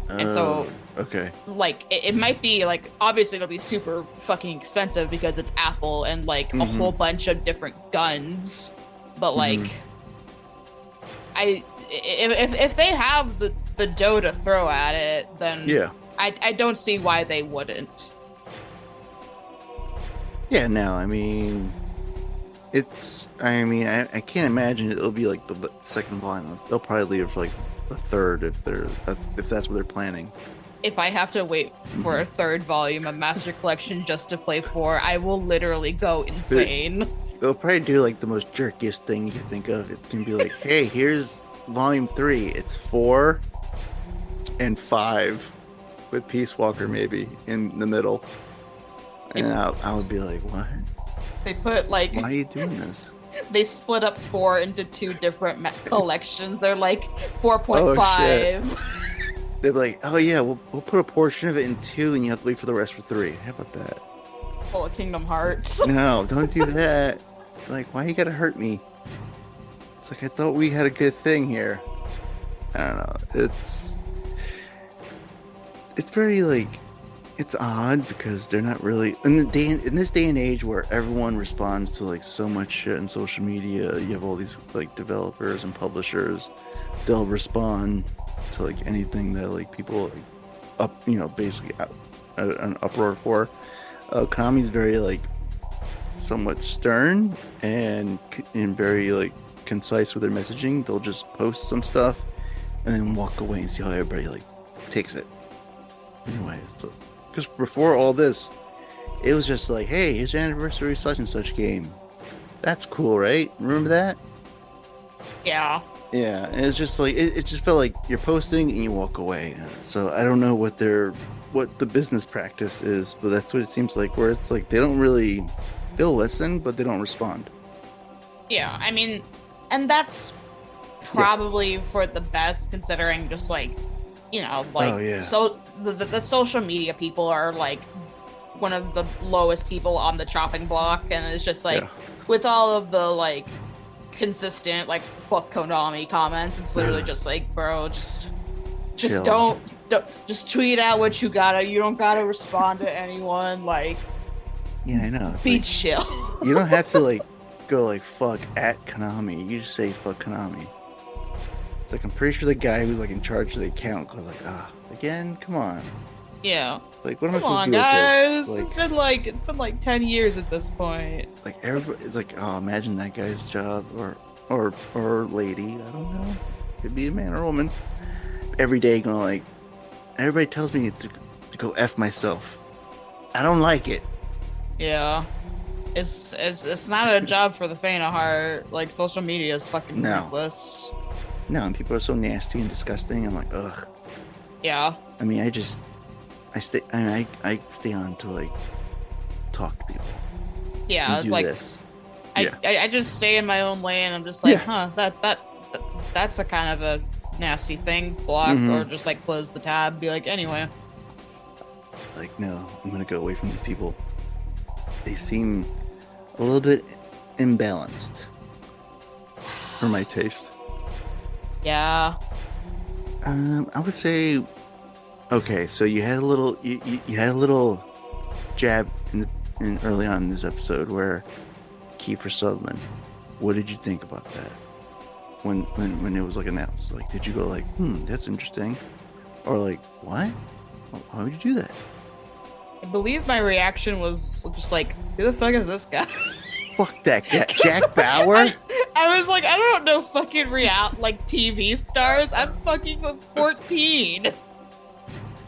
D: And so,
C: okay,
D: like, it might be, like, obviously it'll be super fucking expensive because it's Apple and, like, a whole bunch of different guns. But, like, if they have the dough to throw at it, then I don't see why they wouldn't.
C: Yeah, no, I mean... I can't imagine it'll be like the second volume. They'll probably leave it for like the third if that's what they're planning.
D: If I have to wait for a third volume of Master Collection just to play 4, I will literally go insane.
C: They'll probably do like the most jerkiest thing you can think of. It's gonna be like, hey, here's volume 3. It's 4 and 5 with Peace Walker maybe in the middle. And I would be like, what?
D: They put like...
C: Why are you doing this?
D: They split up 4 into 2 different collections. They're like 4.5.
C: They'd be like, oh yeah, we'll put a portion of it in 2 and you have to wait for the rest for 3. How about that?
D: full of Kingdom Hearts.
C: No, don't do that. Like, why you gotta hurt me? It's like, I thought we had a good thing here. I don't know. It's very like, it's odd because they're not really in this day and age where everyone responds to like so much shit on social media. You have all these like developers and publishers. They'll respond to like anything that like people like basically an uproar for. Konami's very like somewhat stern and very like concise with their messaging. They'll just post some stuff and then walk away and see how everybody like takes it. Anyway, because before all this, it was just like, hey, here's your anniversary such and such game. That's cool, right? Remember that?
D: Yeah.
C: Yeah, and it's just like it just felt like you're posting and you walk away. So I don't know what the business practice is, but that's what it seems like. Where it's like they'll listen, but they don't respond.
D: Yeah, I mean, and that's probably for the best, considering just like, so the social media people are like one of the lowest people on the chopping block, and it's just like with all of the like consistent like fuck Konami comments, it's literally just like, bro, just don't just tweet out what you gotta. You don't gotta respond to anyone. Like,
C: yeah, I know.
D: Be chill.
C: You don't have to like go like fuck at Konami. You just say fuck Konami. It's like I'm pretty sure the guy who's like in charge of the account goes like, again, come on.
D: Yeah.
C: Like, what am I
D: supposed
C: to do
D: guys.
C: with this?
D: Like, it's been like 10 years at this point.
C: Like everybody, it's like, oh, imagine that guy's job or lady. I don't know. Could be a man or a woman. Every day going like, everybody tells me to go F myself. I don't like it.
D: Yeah. It's not a job for the faint of heart. Like, social media is fucking ruthless.
C: No, and people are so nasty and disgusting. I'm like, ugh.
D: Yeah.
C: I mean, I stay on to like talk to people.
D: Yeah, it's like
C: this.
D: I just stay in my own lane. I'm just like, that's a kind of a nasty thing. Block or just like close the tab. Be like, anyway.
C: It's like, no, I'm gonna go away from these people. They seem a little bit imbalanced for my taste.
D: Yeah.
C: I would say, okay, so you had a little, you had a little jab in early on in this episode where Kiefer Sutherland. What did you think about that when it was like announced? Like, did you go like, that's interesting, or like, what? Why would you do that?
D: I believe my reaction was just like, who the fuck is this guy?
C: Fuck that guy, Jack Bauer.
D: I was like, I don't know fucking TV stars. I'm fucking 14.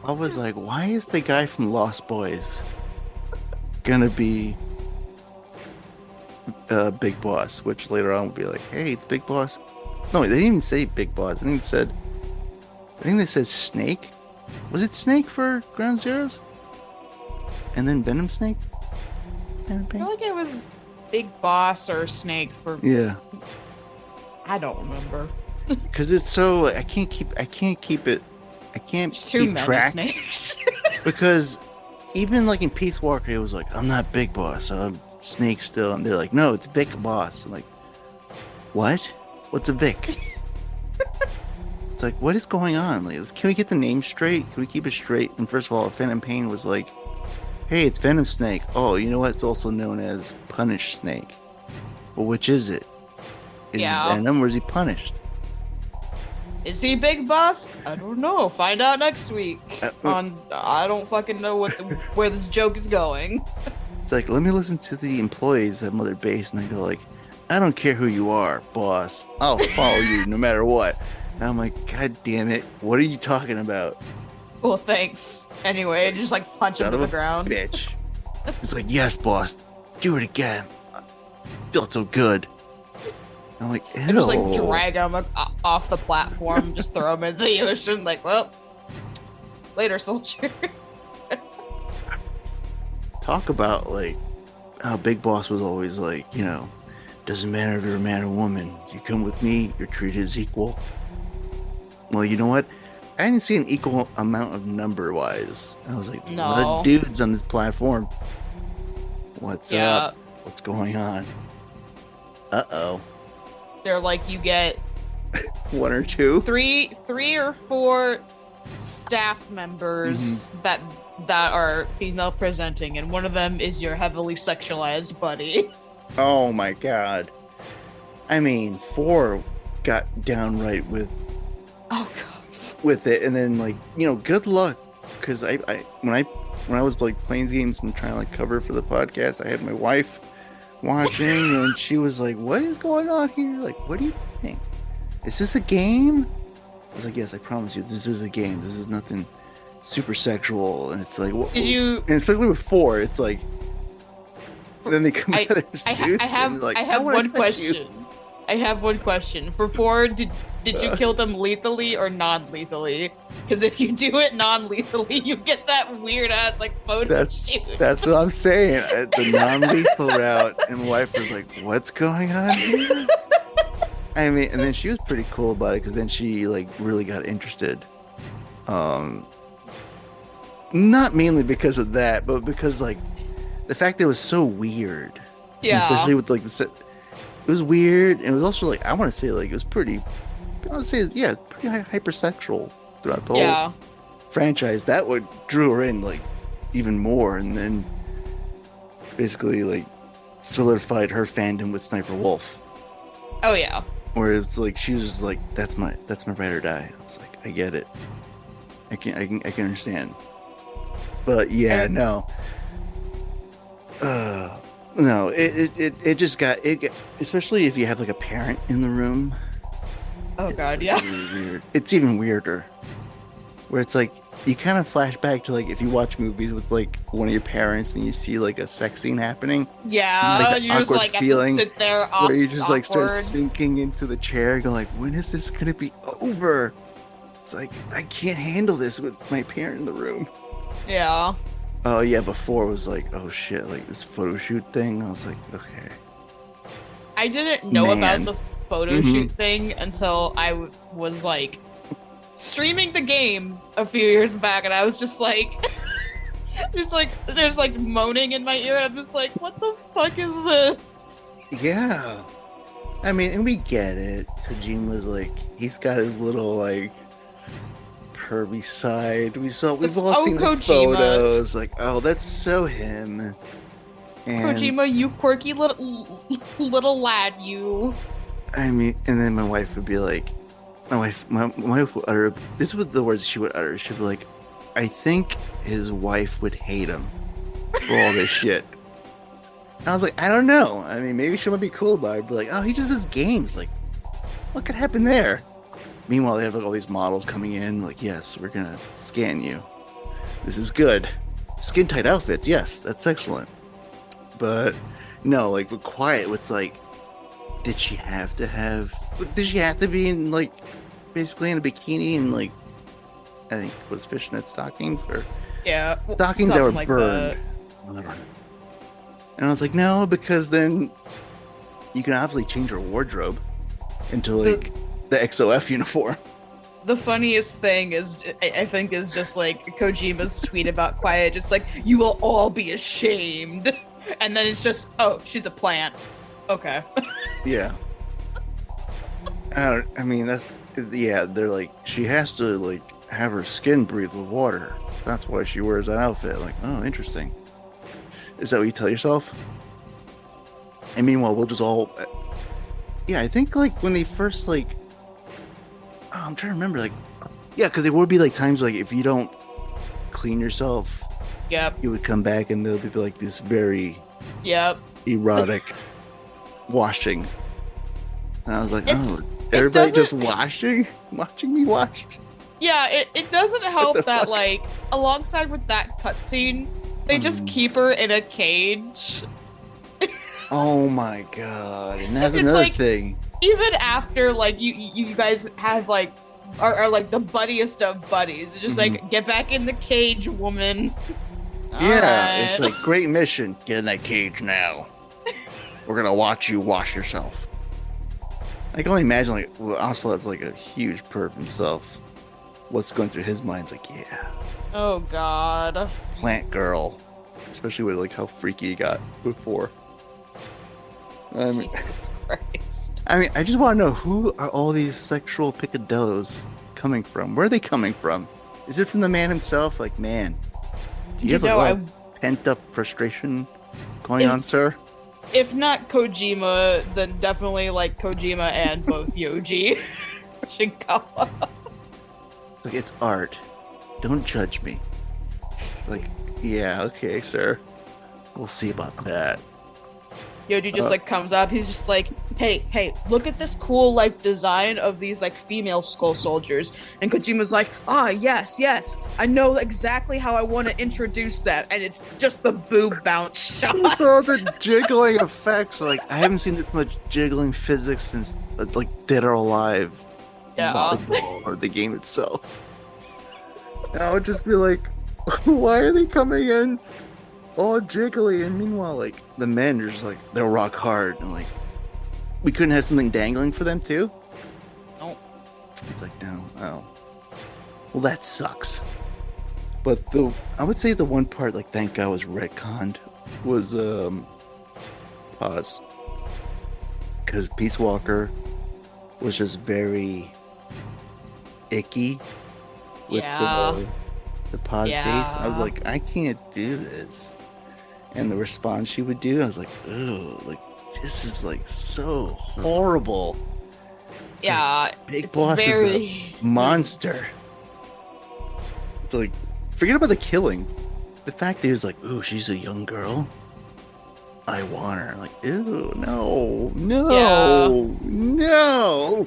C: I was like, why is the guy from Lost Boys gonna be Big Boss? Which later on will be like, hey, it's Big Boss. No, they didn't even say Big Boss. I think they said Snake. Was it Snake for Ground Zeroes? And then Venom Snake?
D: I feel like it was Big Boss or Snake for...
C: Yeah.
D: I don't remember.
C: Because it's so... I can't keep it... I can't keep track.
D: Snakes.
C: Because even like in Peace Walker, it was like, I'm not Big Boss, I'm Snake still. And they're like, no, it's Vic Boss. I'm like, what? What's a Vic? It's like, what is going on? Like, can we get the name straight? Can we keep it straight? And first of all, Phantom Pain was like, hey, it's Venom Snake. Oh, you know what? It's also known as Punish Snake. Well, which is it? Is he Venom or is he punished?
D: Is he Big Boss? I don't know. Find out next week. I don't fucking know where this joke is going.
C: It's like, let me listen to the employees at Mother Base, and they go like, I don't care who you are, boss. I'll follow you no matter what. And I'm like, God damn it. What are you talking about?
D: Well, thanks. Anyway, just like punch him to the ground.
C: Bitch. It's like, yes, boss. Do it again. Felt so good. I'm like, ew.
D: And just like drag him off the platform, just throw him into the ocean. Like, well, later, soldier.
C: Talk about like how Big Boss was always like, doesn't matter if you're a man or woman. If you come with me, you're treated as equal. Well, you know what? I didn't see an equal amount of number-wise. I was like, a lot of dudes on this platform. What's
D: Yeah.
C: up? What's going on? Uh-oh.
D: They're like, you get
C: One or two?
D: three or four staff members that are female presenting, and one of them is your heavily sexualized buddy.
C: Oh my god. I mean, 4 got downright with
D: Oh god.
C: with it, and then like, you know, good luck. Because when I was like playing games and trying to like cover for the podcast, I had my wife watching, and she was like, "What is going on here? Like, what do you think? Is this a game?" I was like, "Yes, I promise you, this is a game. This is nothing super sexual." And it's like,
D: Did you?
C: And especially with 4, it's like, and then they come out of their suits.
D: I have one question. I have one question. For 4, did you kill them lethally or non-lethally? Because if you do it non-lethally, you get that weird ass like photo shoot.
C: That's what I'm saying. The non-lethal route, and my wife was like, "What's going on here?" I mean, and then she was pretty cool about it because then she like really got interested. Not mainly because of that, but because like the fact that it was so weird.
D: Yeah.
C: And especially with like it was weird, and it was also like I want to say like it was pretty. I want to say pretty hypersexual throughout the whole franchise. That would drew her in like even more, and then basically like solidified her fandom with Sniper Wolf.
D: Oh yeah.
C: Where it's like she was just like, that's my ride or die. I was like, I get it. I can understand. But yeah, no. No, it just got especially if you have like a parent in the room.
D: Oh god, yeah.
C: Really weird. It's even weirder. Where it's like you kind of flash back to like if you watch movies with like one of your parents and you see like a sex scene happening.
D: Yeah,
C: like
D: you just like
C: feeling
D: have to sit there
C: where you just like start
D: awkward.
C: sinking into the chair, going like, when is this gonna be over? It's like I can't handle this with my parent in the room.
D: Yeah.
C: Oh yeah, before it was like, oh shit, like this photo shoot thing. I was like, okay.
D: I didn't know about the photo
C: Mm-hmm.
D: shoot thing until I was like streaming the game a few years back, and I was just like, there's like moaning in my ear. I'm just like, what the fuck is this?
C: Yeah. I mean, and we get it. Kojima's like, he's got his little like pervy side. We've all seen the
D: Kojima.
C: photos. Like, oh, that's so him. And
D: Kojima, you quirky little lad, you.
C: I mean, and then my wife would be like, my wife would utter, this was the words she would utter. She'd be like, I think his wife would hate him for all this shit. And I was like, I don't know. I mean, maybe she might be cool about it, but like, oh, he just does games. Like, what could happen there? Meanwhile, they have like all these models coming in. Like, yes, we're gonna scan you. This is good. Skin tight outfits. Yes, that's excellent. But no, like with Quiet, it's like, did she have to be in like basically in a bikini and like I think it was fishnet stockings or stockings that were
D: like
C: burned. I don't know. And I was like, no, because then you can obviously change your wardrobe into like the XOF uniform.
D: The funniest thing is, I think, is just like Kojima's tweet about Quiet, just like, you will all be ashamed. And then it's just, oh, she's a plant. Okay.
C: Yeah. I mean, they're like, she has to like have her skin breathe with water. That's why she wears that outfit. Like, oh, interesting. Is that what you tell yourself? And meanwhile, we'll just all... Yeah, I think like when they first like... Oh, I'm trying to remember, like... Yeah, because there would be like times like if you don't clean yourself,
D: Yep.
C: you would come back and there'll be like this very
D: Yep.
C: erotic washing. And I was like,
D: It's-
C: everybody just
D: doesn't-
C: watching me wash.
D: Yeah, it doesn't help
C: the
D: that,
C: fuck?
D: like, alongside with that cutscene, they just keep her in a cage.
C: Oh my god. And that's
D: It's
C: another
D: like-
C: thing.
D: Even after, like, you guys have, like, are like the buddiest of buddies. Just like, get back in the cage, woman.
C: Yeah, it's
D: Alright.
C: like, great mission. Get in that cage now. We're gonna watch you wash yourself. I can only imagine, like, well, Ocelot's like a huge perv himself. What's going through his mind? Like, yeah,
D: Oh, God.
C: plant girl. especially with like how freaky he got before.
D: Jesus Christ.
C: I mean, I just want to know, who are all these sexual picadillos coming from? Where are they coming from? Is it from the man himself? Like, man, do you have a lot of pent-up frustration going on, sir?
D: If not Kojima, then definitely like Kojima and both Yoji Shinkawa.
C: Like, it's art. Don't judge me. Like, yeah, okay, sir. We'll see about that.
D: Yoji just like comes up. He's just like, hey, look at this cool like design of these like female skull soldiers. And Kojima's like, yes, I know exactly how I want to introduce that. And it's just the boob bounce shot.
C: Those are jiggling effects. Like, I haven't seen this much jiggling physics since like Dead or Alive.
D: Yeah.
C: Volleyball, or the game itself. And I would just be like, why are they coming in all jiggly? And meanwhile, like, the men are just like, they're rock hard. And like, we couldn't have something dangling for them too?
D: Nope.
C: It's like, no. Oh. Well, that sucks. But I would say the one part, like, thank God was retconned, was, pause. Because Peace Walker was just very icky with the pause dates. I was like, I can't do this. And the response she would do, I was like, oh, like, this is like so horrible. It's like, Big Boss is a monster. Like, forget about the killing. The fact is, like, ooh, she's a young girl. I want her. Like, ew, no.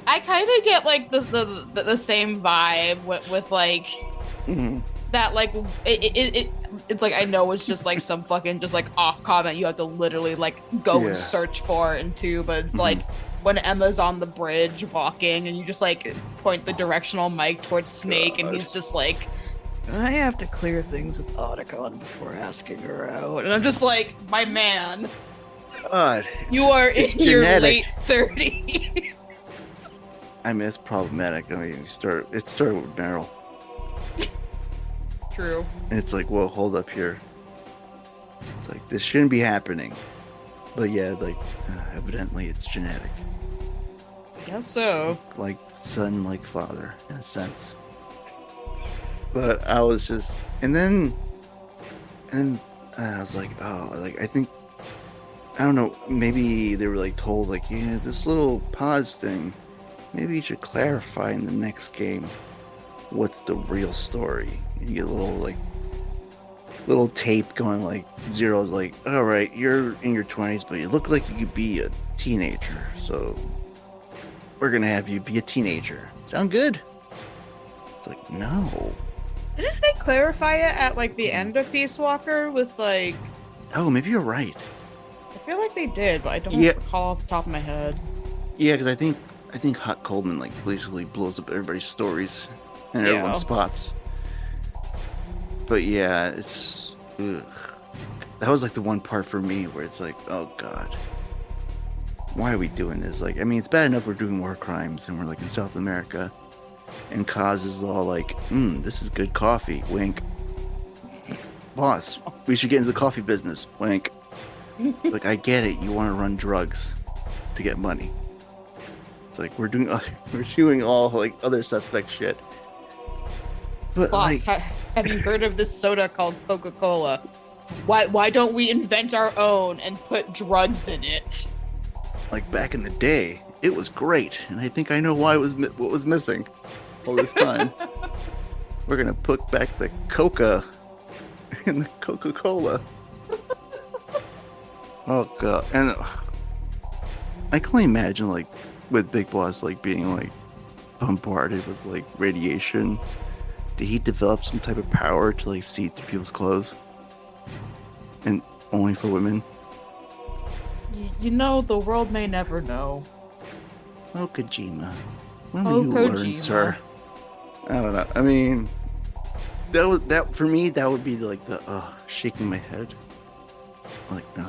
D: I kind of get like the same vibe with like that, like it's like, I know it's just like some fucking just like off comment you have to literally like go and search for into, but it's like when Emma's on the bridge walking and you just like point the directional mic towards Snake and he's just like, I have to clear things with Otacon before asking her out. And I'm just like, my man,
C: God,
D: you are in your late 30s.
C: I mean, it's problematic. I mean, it started with Meryl.
D: True.
C: And it's like, well, hold up here. It's like, this shouldn't be happening. But yeah, like, evidently it's genetic.
D: I guess so.
C: Like son, like father, in a sense. But I was just, and then I was like, oh, like, I think, I don't know, maybe they were like told, like, yeah, this little pause thing, maybe you should clarify in the next game what's the real story. And you get a little tape going, like, Zero's like, all right, you're in your 20s, but you look like you could be a teenager, so we're gonna have you be a teenager. Sound good? It's like, no.
D: Didn't they clarify it at like the end of Peace Walker with like?
C: Oh, maybe you're right.
D: I feel like they did, but I don't recall off the top of my head.
C: Yeah, because I think Hot Coleman like basically blows up everybody's stories and everyone's spots. But yeah, it's that was like the one part for me where it's like, oh god, why are we doing this? Like, I mean, it's bad enough we're doing war crimes and we're like in South America. And Kaz is all like, this is good coffee. Wink. Boss, we should get into the coffee business. Wink. Like, I get it. You want to run drugs to get money. It's like, we're doing all like other suspect shit. But
D: Boss,
C: like,
D: have you heard of this soda called Coca-Cola? Why don't we invent our own and put drugs in it?
C: Like back in the day, it was great, and I think I know why what was missing all this time. We're gonna put back the Coca in the Coca-Cola. Oh god, and I can only imagine like with Big Boss like being like bombarded with like radiation. Did he develop some type of power to like see through people's clothes, and only for women?
D: You know, the world may never know.
C: Oh, Kojima. When will you learn, sir? I don't know. I mean, that for me, that would be like the shaking my head. Like, no.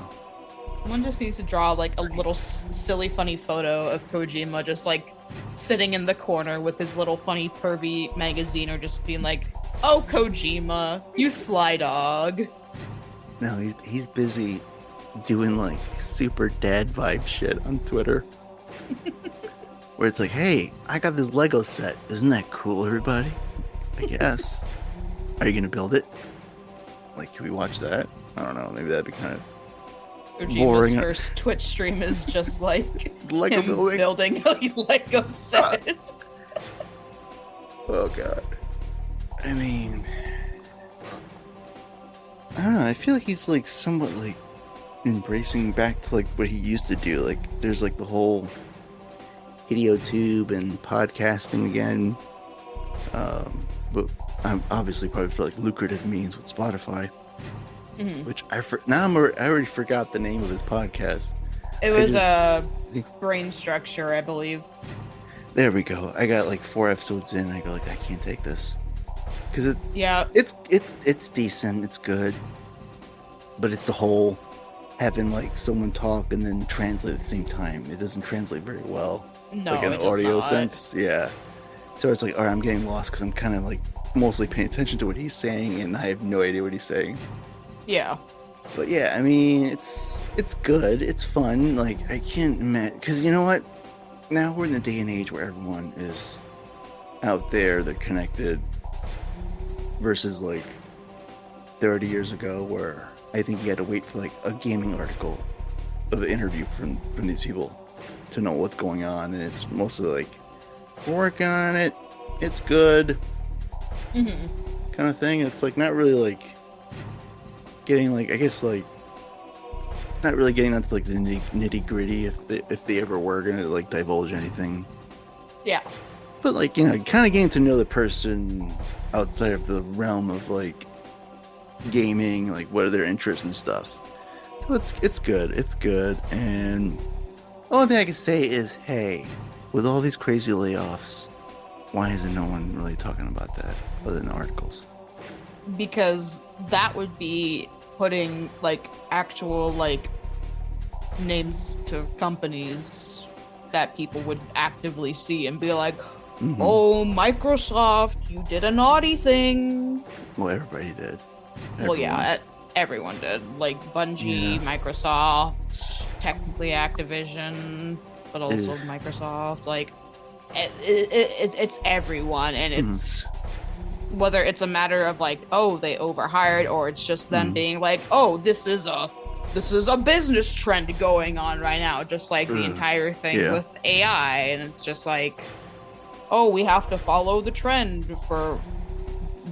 D: One just needs to draw like a little silly, funny photo of Kojima just like sitting in the corner with his little funny, pervy magazine, or just being like, "Oh, Kojima, you sly dog."
C: No, he's busy doing like super dad vibe shit on Twitter. Where it's like, hey, I got this Lego set. Isn't that cool, everybody? I guess. Are you gonna build it? Like, can we watch that? I don't know. Maybe that'd be kind of
D: Kojima's
C: boring.
D: first Twitch stream is just like
C: Lego
D: him
C: building.
D: building a Lego set.
C: Oh god. I mean, I don't know. I feel like he's like somewhat like embracing back to like what he used to do. Like, there's like the whole HidioTube and podcasting again. But I'm obviously probably for like lucrative means with Spotify. Which I already forgot the name of his podcast.
D: It was Brain Structure, I believe.
C: There we go. I got like 4 episodes in. I go like, I can't take this because it's decent. It's good, but it's the whole having like someone talk and then translate at the same time. It doesn't translate very well.
D: No,
C: like in an audio sense. Yeah. So it's like, all right, I'm getting lost because I'm kind of like mostly paying attention to what he's saying, and I have no idea what he's saying.
D: Yeah.
C: But yeah, I mean, it's good. It's fun. Like, I can't imagine, because you know what? Now we're in a day and age where everyone is out there, they're connected, versus like 30 years ago where I think you had to wait for like a gaming article of an interview from these people to know what's going on, and it's mostly like, we're working on it, it's good, kind of thing. It's like not really like getting like, I guess like not really getting onto like the nitty gritty if they ever were gonna like divulge anything.
D: Yeah.
C: But like, you know, kind of getting to know the person outside of the realm of like gaming, like what are their interests and stuff. So it's good. It's good. And the only thing I can say is, hey, with all these crazy layoffs, why isn't no one really talking about that other than the articles?
D: Because that would be putting like actual like names to companies that people would actively see and be like, oh, Microsoft, you did a naughty thing.
C: Well, everybody did.
D: Well, yeah, everyone did. Like Bungie, Microsoft, technically Activision, but also Microsoft. Like, it's everyone, and it's whether it's a matter of like, oh, they overhired, or it's just them being like, oh, this is a business trend going on right now, just like the entire thing with AI, and it's just like, oh, we have to follow the trend for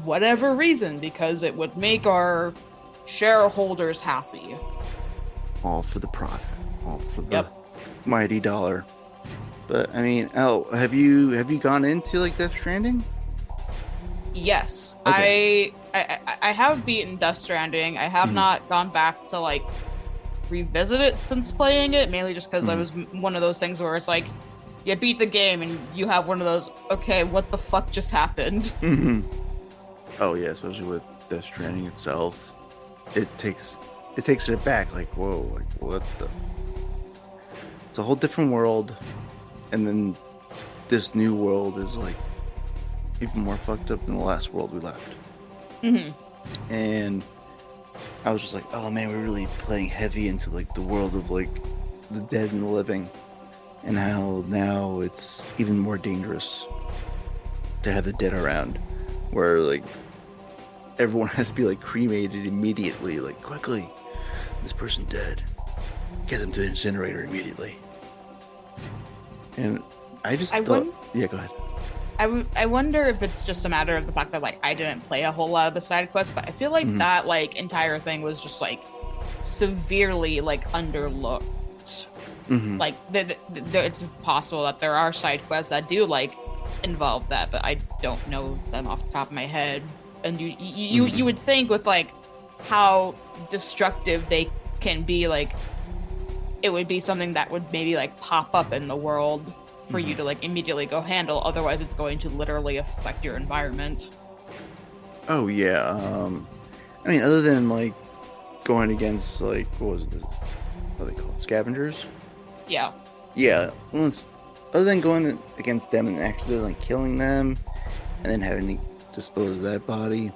D: whatever reason because it would make our shareholders happy.
C: All for the profit, all for the mighty dollar. But I mean, have you gone into like Death Stranding?
D: Yes.
C: Okay.
D: I have beaten Death Stranding. I have not gone back to like revisit it since playing it, mainly just because I was one of those things where it's like you beat the game and you have one of those, okay, what the fuck just happened?
C: Oh yeah, especially with Death Stranding itself, it takes it back. Like, whoa, like what the? It's a whole different world, and then this new world is like even more fucked up than the last world we left. And I was just like, oh man, we're really playing heavy into like the world of like the dead and the living, and how now it's even more dangerous to have the dead around, where like everyone has to be like cremated immediately, like quickly, this person dead, get them to the incinerator immediately. And I just thought, yeah, go ahead.
D: I wonder if it's just a matter of the fact that like I didn't play a whole lot of the side quests, but I feel like that like entire thing was just like severely like underlooked. Like it's possible that there are side quests that do like involve that, but I don't know them off the top of my head. And you would think with like how destructive they can be, like it would be something that would maybe like pop up in the world for you to like immediately go handle. Otherwise, it's going to literally affect your environment. Oh
C: yeah. I mean, other than like going against like what was it? What are they called? Scavengers.
D: Yeah.
C: Yeah. Well, other than going against them and accidentally killing them, and then having to dispose of that body.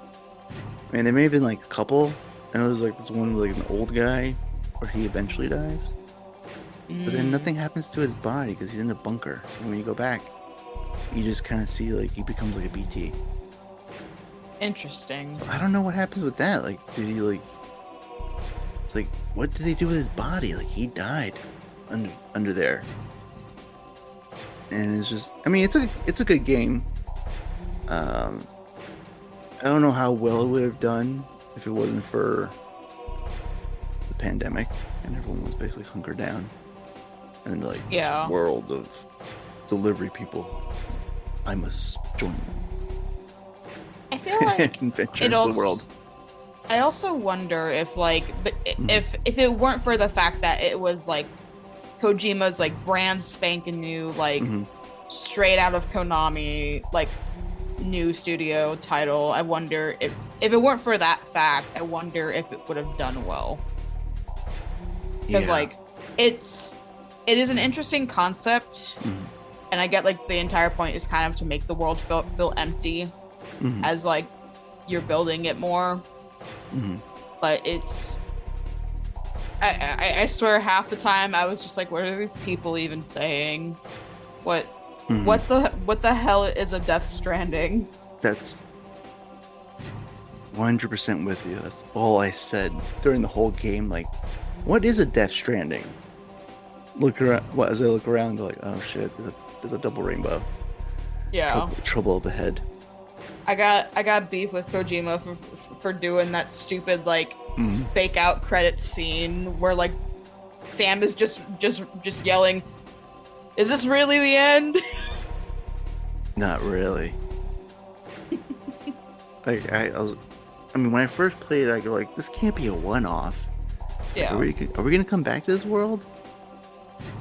C: I mean, there may have been like a couple I know there's like this one like an old guy, where he eventually dies, but then nothing happens to his body because he's in a bunker. And when you go back, you just kind of see like he becomes like a BT.
D: Interesting.
C: So I don't know what happens with that. Like, did he like? It's like, what did they do with his body? Like, he died under there. And it's just, I mean, it's a good game. I don't know how well it would have done if it wasn't for the pandemic and everyone was basically hunkered down. And like this world of delivery people, I must join them.
D: I feel like
C: adventure into the world.
D: I also wonder if like if it weren't for the fact that it was like Kojima's like brand spanking new, like straight out of Konami, like new studio title, I wonder if it weren't for that fact, I wonder if it would have done well. Because like it is an interesting concept, and I get like the entire point is kind of to make the world feel empty as like you're building it more. But it's I swear half the time I was just like, what are these people even saying? What the hell is a Death Stranding?
C: That's 100% with you. That's all I said during the whole game. Like, what is a Death Stranding? Look around. Well, as I look around, go like, oh shit, there's a double rainbow.
D: Yeah.
C: Trouble up ahead.
D: I got beef with Kojima for doing that stupid like fake out credits scene where like Sam is just yelling, "Is this really the end?"
C: Not really. Like I mean, when I first played it, I go like, this can't be a one-off.
D: Yeah.
C: Like, are we gonna come back to this world?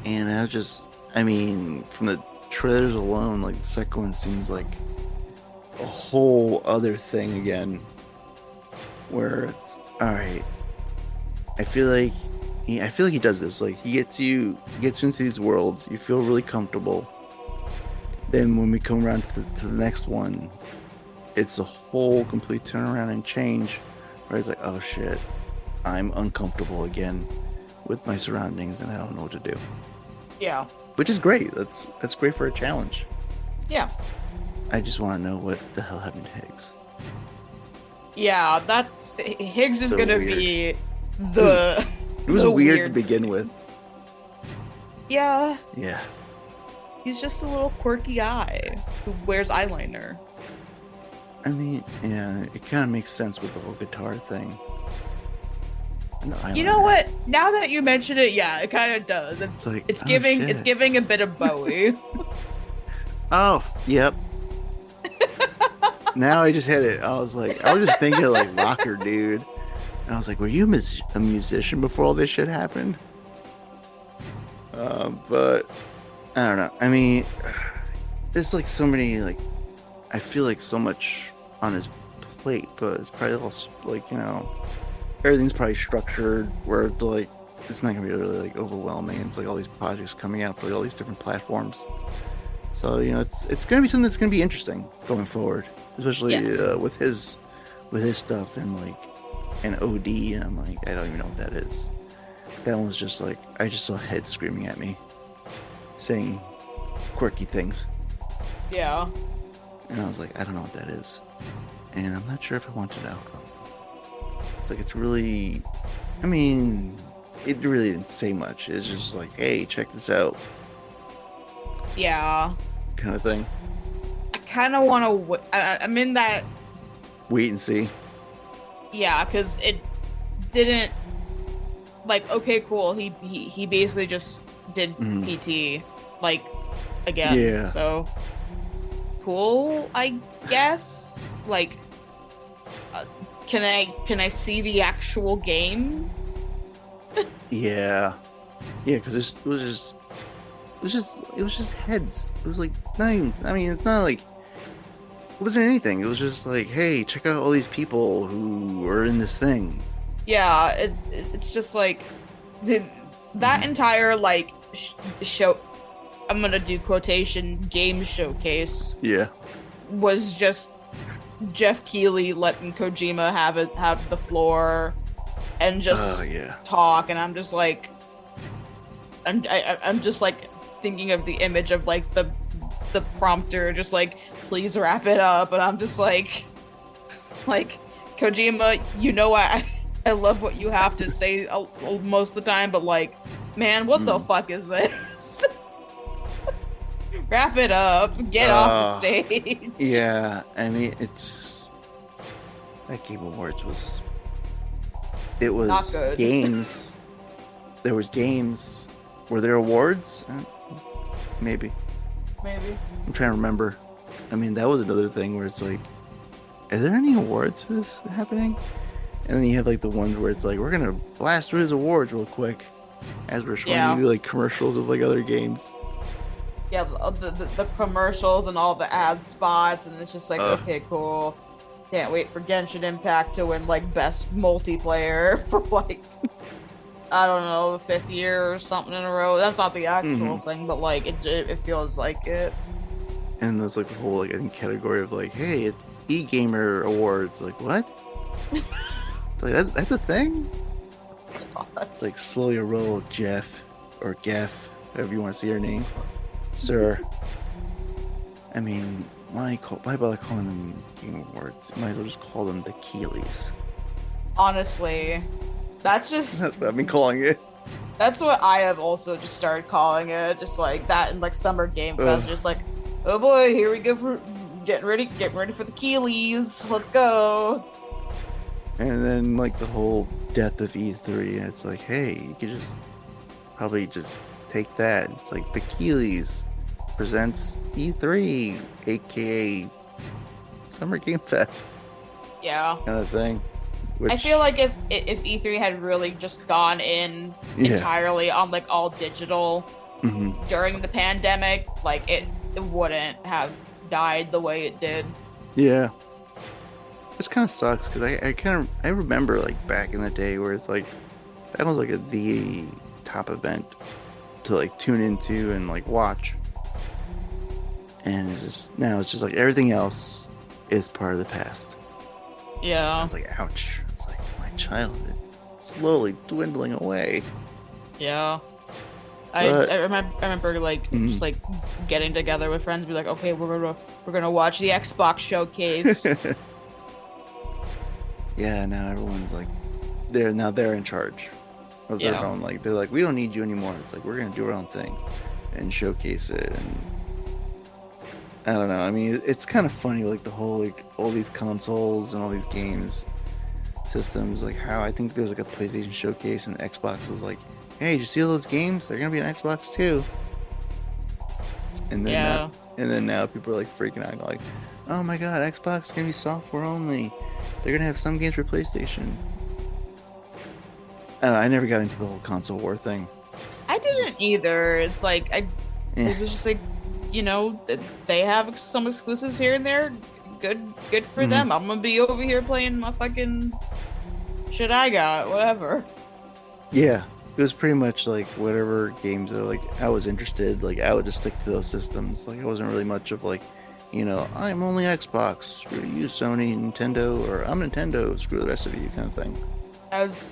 C: And I was just, I mean, from the trailers alone, like the second one seems like a whole other thing again, where it's all right. I feel like he does this. Like he gets you into these worlds. You feel really comfortable. Then when we come around to the next one, it's a whole complete turnaround and change. Where it's like, oh shit, I'm uncomfortable again with my surroundings, and I don't know what to do.
D: Yeah.
C: Which is great. That's great for a challenge.
D: Yeah.
C: I just want to know what the hell happened to Higgs.
D: Yeah, that's Higgs is
C: So
D: gonna
C: weird.
D: be the.
C: It was
D: the
C: weird to begin with.
D: Yeah,
C: Yeah.
D: he's just a little quirky guy who wears eyeliner.
C: I mean, yeah, it kind of makes sense with the whole guitar thing. And the
D: You know
C: eyeliner.
D: what? Now that you mention it, yeah, it kind of does.
C: It's like,
D: It's
C: oh,
D: giving
C: shit.
D: a bit of Bowie.
C: Oh, yep. Now I just hit it. I was just thinking of like rocker dude. And I was like, were you a musician before all this shit happened? But I don't know. I mean, there's like so many, like, I feel like so much on his plate, but it's probably also like, you know, everything's probably structured where like it's not gonna be really like overwhelming. It's like all these projects coming out for all these different platforms. So, you know, it's gonna be something that's gonna be interesting going forward, especially with his stuff and like an OD. And I'm like, I don't even know what that is. That one was just like, I just saw head screaming at me, saying quirky things,
D: Yeah.
C: and I was like, I don't know what that is, and I'm not sure if I want to know. It's like, it's really, I mean, it really didn't say much. It's just like, hey, check this out,
D: Yeah.
C: kind of thing.
D: I kind of want to. I'm in that.
C: Wait and see.
D: Yeah, because it didn't. Like, okay, cool. He basically just did PT, like, again.
C: Yeah.
D: So cool, I guess. Like, can I see the actual game?
C: Yeah, because it was just heads. It was like nothing. I mean, it's not like it wasn't anything. It was just like, hey, check out all these people who are in this thing.
D: Yeah, it's just like that entire like show. I'm gonna do quotation game showcase
C: Yeah,
D: was just Jeff Keighley letting Kojima have the floor, and just talk, and I'm just like, I'm just like thinking of the image of like the prompter, just like, please wrap it up, and I'm just like Kojima, I love what you have to say most of the time, but like, man, what the fuck is this? Wrap it up, get off the stage.
C: Yeah, I mean, that Game Awards was
D: not good.
C: Games. There was games. Were there awards? Maybe. I'm trying to remember. I mean, that was another thing where it's like, is there any awards for this happening? And then you have like the ones where it's like, we're gonna blast through his awards real quick as we're showing you like commercials of like other games.
D: Yeah, the commercials and all the ad spots, and it's just like, okay, cool. Can't wait for Genshin Impact to win like best multiplayer for like, I don't know, the 5th year or something in a row. That's not the actual thing, but like it feels like it.
C: And there's like the whole like, I think, category of like, hey, it's e-gamer awards. Like, what? It's like that's a thing.
D: God.
C: It's like, slow your roll, Jeff or Geff, however you want to say your name, sir. I mean, why bother calling them Game Awards? You might as well just call them the Keeleys.
D: Honestly, that's
C: what I've been calling it.
D: That's what I have also just started calling it. Just like that, and like Summer Game Fest, just like, oh boy, here we go for getting ready for the Keeleys. Let's go.
C: And then like the whole death of E3, and it's like, hey, you could probably just take that. It's like the Keeleys presents E3, aka Summer Game Fest.
D: Yeah.
C: Kind of thing. Which,
D: I feel like if E3 had really just gone in entirely on like all digital during the pandemic, like it wouldn't have died the way it did.
C: Yeah. This kind of sucks because I remember like back in the day where it's like that was like the top event to like tune into and like watch, and now it's just like everything else is part of the past.
D: Yeah.
C: I was like, ouch. It's like my childhood slowly dwindling away.
D: Yeah. I remember like just like getting together with friends, be like, okay, we're gonna watch the Xbox showcase.
C: Yeah, now everyone's like, they're in charge of their own. Like, they're like, we don't need you anymore. It's like, we're gonna do our own thing and showcase it. And I don't know. I mean, it's kind of funny, like the whole like all these consoles and all these games systems. Like how I think there's like a PlayStation showcase and Xbox was like, hey, did you see all those games? They're gonna be on Xbox too. And then now people are like freaking out, like, oh my god, Xbox is gonna be software only. They're gonna have some games for PlayStation. I never got into the whole console war thing.
D: I didn't either. It's like it was just like, they have some exclusives here and there. Good for them. I'm gonna be over here playing my fucking shit I got, whatever.
C: Yeah, it was pretty much like whatever games that like I was interested. Like I would just stick to those systems. Like I wasn't really much of like, I'm only Xbox, screw you, Sony, Nintendo, or I'm Nintendo, screw the rest of you, kind of thing.
D: As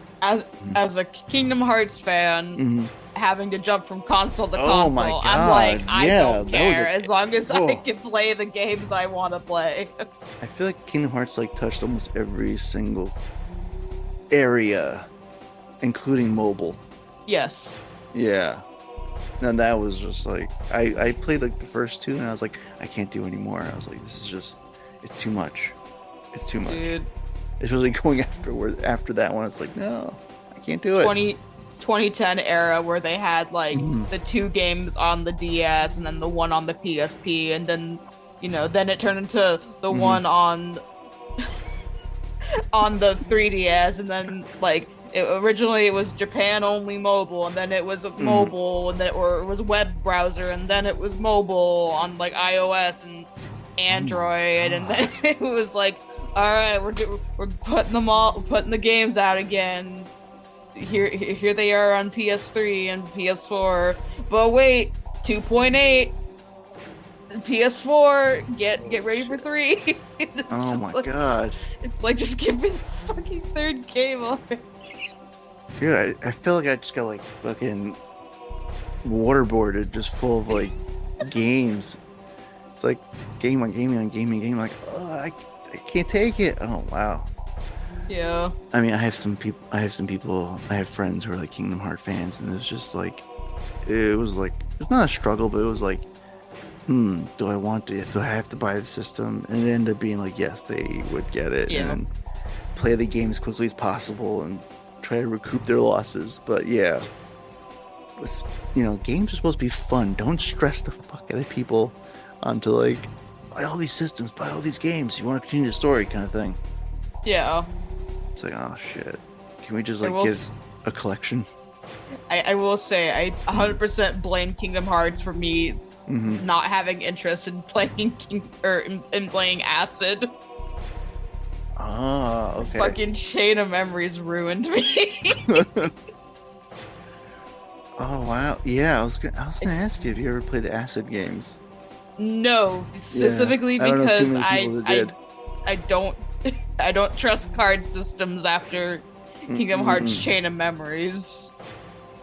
D: a Kingdom Hearts fan, having to jump from console to console,
C: my God.
D: I'm like, I don't care as long as
C: I
D: can play the games I want to play.
C: I feel like Kingdom Hearts like touched almost every single area, including mobile.
D: Yes.
C: Yeah. And that was just like, I played like the first two and I was like, I can't do anymore. I was like, this is just, it's too much. It's too much.
D: Dude.
C: Especially going after that one, it's like, no, I can't do it.
D: 2010 era where they had like the 2 games on the DS and then the one on the PSP, and then, then it turned into the one on the 3DS, and then like, originally it was Japan only mobile, and then it was mobile, and then it was web browser, and then it was mobile on like iOS and Android, and then it was like, all right, we're putting the games out again. Here they are on PS3 and PS4. But wait, 2.8, PS4, get ready for 3.
C: Oh my god!
D: It's like, just give me the fucking 3rd game already.
C: Yeah, I feel like I just got like fucking waterboarded, just full of like games. It's like game on gaming on gaming game. Like, oh, I can't take it. Oh wow.
D: Yeah.
C: I mean, I have some people. I have friends who are like Kingdom Hearts fans, and it's just like, it was like, it's not a struggle, but it was like, do I want to? Do I have to buy the system? And it ended up being like, yes, they would get it and play the game as quickly as possible and try to recoup their losses. But yeah, games are supposed to be fun. Don't stress the fuck out of people onto like, buy all these systems, buy all these games. You want to continue the story, kind of thing.
D: Yeah.
C: It's like, oh shit. Can we just like get a collection?
D: I will say I 100% blame Kingdom Hearts for me not having interest in playing in playing Acid.
C: Oh, okay.
D: Fucking Chain of Memories ruined me.
C: Oh wow. Yeah, I was gonna ask you if you ever played the Acid games.
D: No, specifically because I don't trust card systems after Kingdom Hearts Chain of Memories.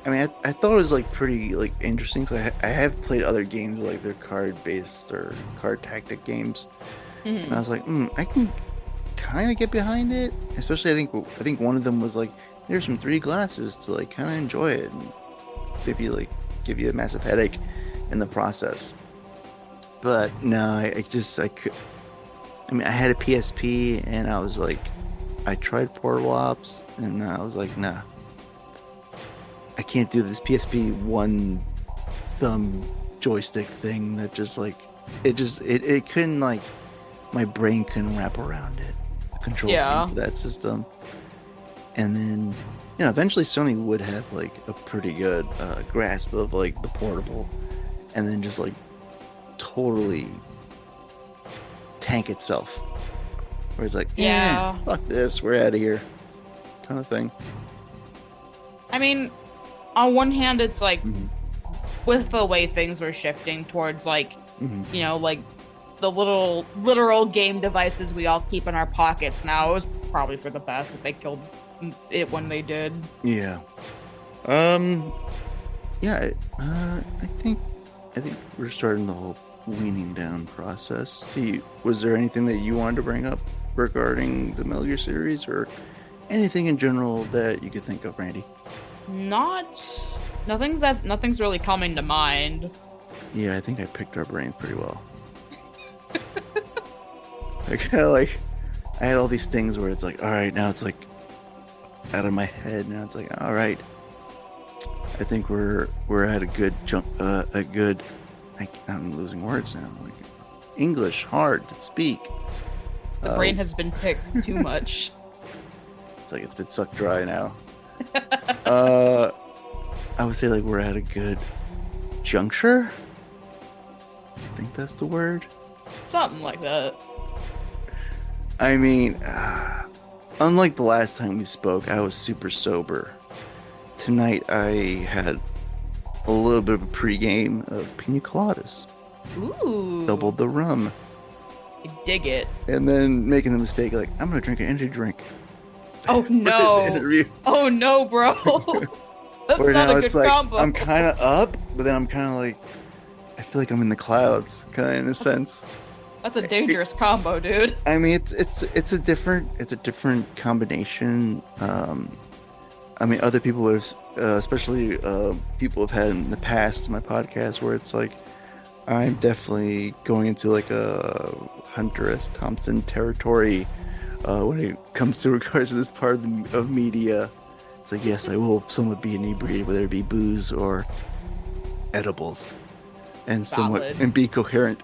C: I mean, I thought it was like pretty like interesting. So I have played other games where, like, they're card based or card tactic games, and I was like, I can kind of get behind it. Especially, I think one of them was like, there's some 3 glasses to like kind of enjoy it, and maybe like give you a massive headache in the process. But no, I could. I mean, I had a PSP, and I was like, I tried Portable Ops, and I was like, nah. I can't do this PSP one thumb joystick thing that just like it couldn't, like, my brain couldn't wrap around it, the control scheme for that system. And then eventually Sony would have like a pretty good grasp of like the portable, and then just like totally tank itself, where it's like, fuck this, we're out of here, kind of thing.
D: I mean, on one hand, it's like, with the way things were shifting towards like, like the little literal game devices we all keep in our pockets now, it was probably for the best that they killed it when they did.
C: Yeah. I think we're starting the whole weaning down process. Was there anything that you wanted to bring up regarding the Metal Gear series, or anything in general that you could think of, Randy?
D: Nothing's really coming to mind.
C: Yeah, I think I picked our brains pretty well. I kind of like, I had all these things where it's like, all right, now it's like out of my head. Now it's like, all right, I think we're at a good jump. I'm losing words now. Like, English hard to speak.
D: The brain has been picked too much.
C: It's like it's been sucked dry now. I would say like we're at a good juncture. I think that's the word.
D: Something like that.
C: I mean, unlike the last time we spoke, I was super sober. Tonight I had a little bit of a pregame of pina coladas.
D: Ooh.
C: Doubled the rum.
D: I dig it.
C: And then making the mistake, like, I'm gonna drink an energy drink.
D: Oh no! Oh no, bro! That's not a good combo.
C: I'm kind of up, but then I'm kind of like, I feel like I'm in the clouds, kind of in a sense.
D: That's a dangerous combo, dude.
C: I mean, it's a different combination. I mean, other people would have, especially people have had in the past in my podcast, where it's like, I'm definitely going into like a Hunter S. Thompson territory when it comes to regards to this part of media. It's like, yes, I will somewhat be inebriated, whether it be booze or edibles, and somewhat and be coherent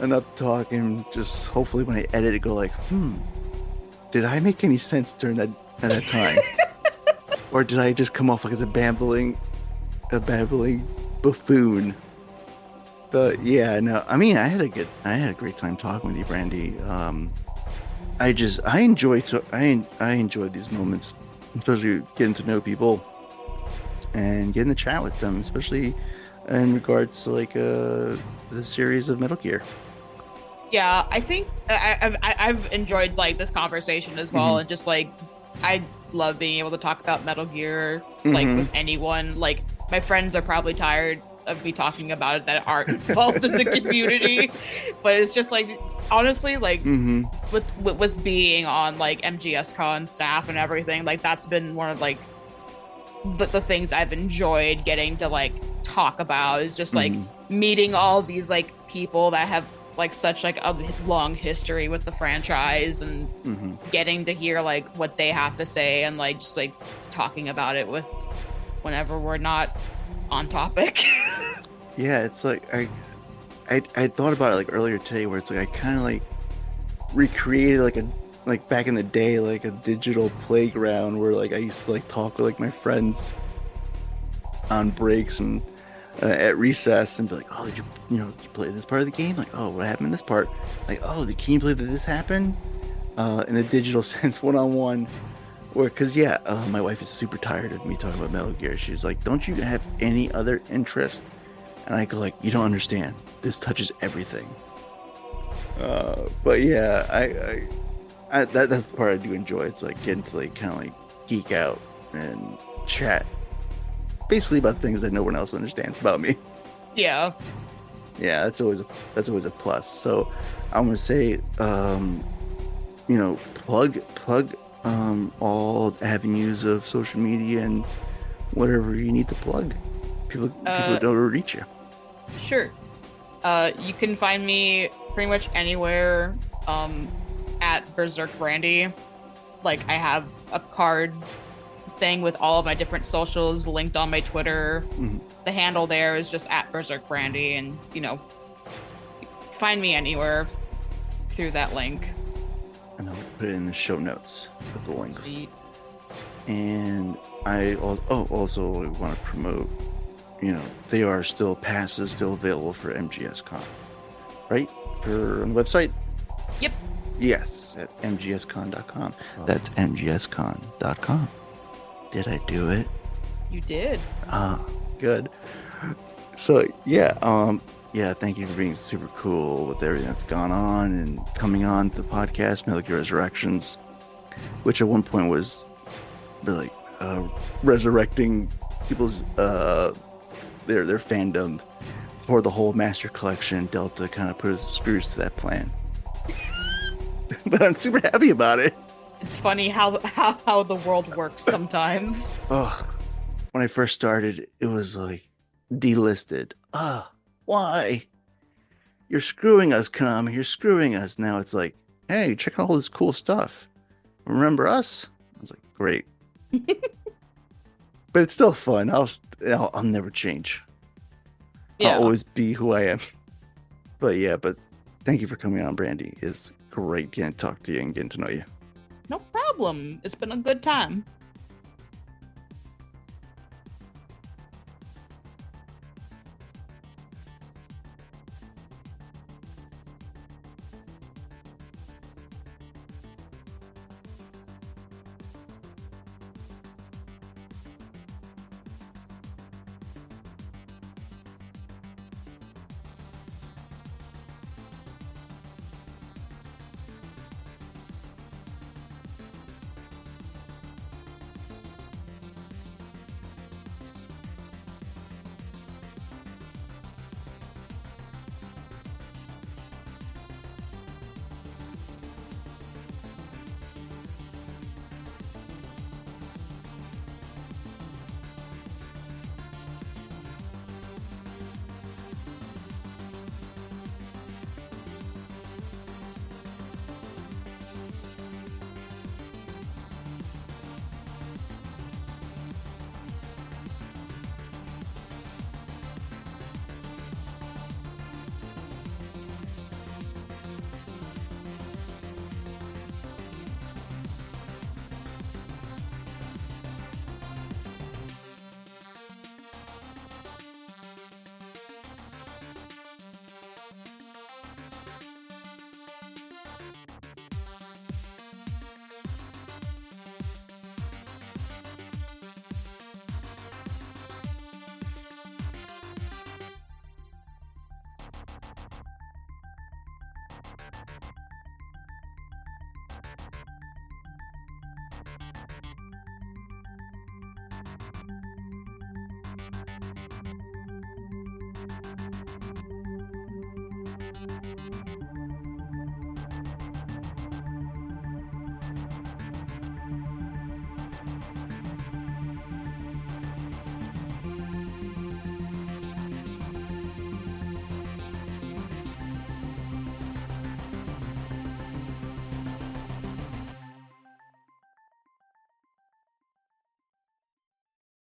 C: enough to talk, and just hopefully when I edit it, go like, did I make any sense during that time? Or did I just come off like as a babbling buffoon? But yeah, no, I mean, I had a great time talking with you, Brandee. I enjoy these moments, especially getting to know people and getting to chat with them, especially in regards to like the series of Metal Gear.
D: Yeah, I think I've enjoyed like this conversation as well, and just like love being able to talk about Metal Gear like with anyone. Like my friends are probably tired of me talking about it that aren't involved in the community, but it's just like honestly like with being on like MGSCon staff and everything, like that's been one of like the things I've enjoyed getting to like talk about is just like meeting all these like people that have like such like a long history with the franchise and getting to hear like what they have to say and like just like talking about it with whenever we're not on topic.
C: Yeah, it's like I thought about it like earlier today where it's like I kind of like recreated like back in the day like a digital playground where like I used to like talk with like my friends on breaks and at recess and be like, oh, did you play this part of the game? Like, oh, what happened in this part? Like, oh, can you believe that this happened? In a digital sense, one-on-one. Because my wife is super tired of me talking about Metal Gear. She's like, don't you have any other interest? And I go like, you don't understand. This touches everything. But yeah, that's the part I do enjoy. It's like getting to like kind of like geek out and chat basically about things that no one else understands about me.
D: Yeah,
C: that's always a plus. So I'm gonna say plug all avenues of social media and whatever you need to plug. People don't reach you.
D: Sure. You can find me pretty much anywhere at Berserk Brandee. Like I have a card thing with all of my different socials linked on my Twitter. The handle there is just at Berserk Brandee, and find me anywhere through that link.
C: And I'll put it in the show notes with the links.
D: Sweet.
C: And I also want to promote, they are still passes still available for MGSCon, right? On the website?
D: Yep.
C: Yes, at mgscon.com. That's mgscon.com. Did I do it?
D: You did.
C: Good. So thank you for being super cool with everything that's gone on and coming on to the podcast, Metal Gear Resurrections, which at one point was like resurrecting people's their fandom for the whole Master Collection. Delta kind of put screws to that plan. But I'm super happy about it.
D: It's funny how the world works sometimes.
C: Oh, when I first started, it was like delisted. Why? You're screwing us, Konami. You're screwing us. Now it's like, hey, check out all this cool stuff. Remember us? I was like, great. But it's still fun. I'll never change.
D: Yeah.
C: I'll always be who I am. But thank you for coming on, Brandee. It's great getting to talk to you and getting to know you.
D: No problem. It's been a good time.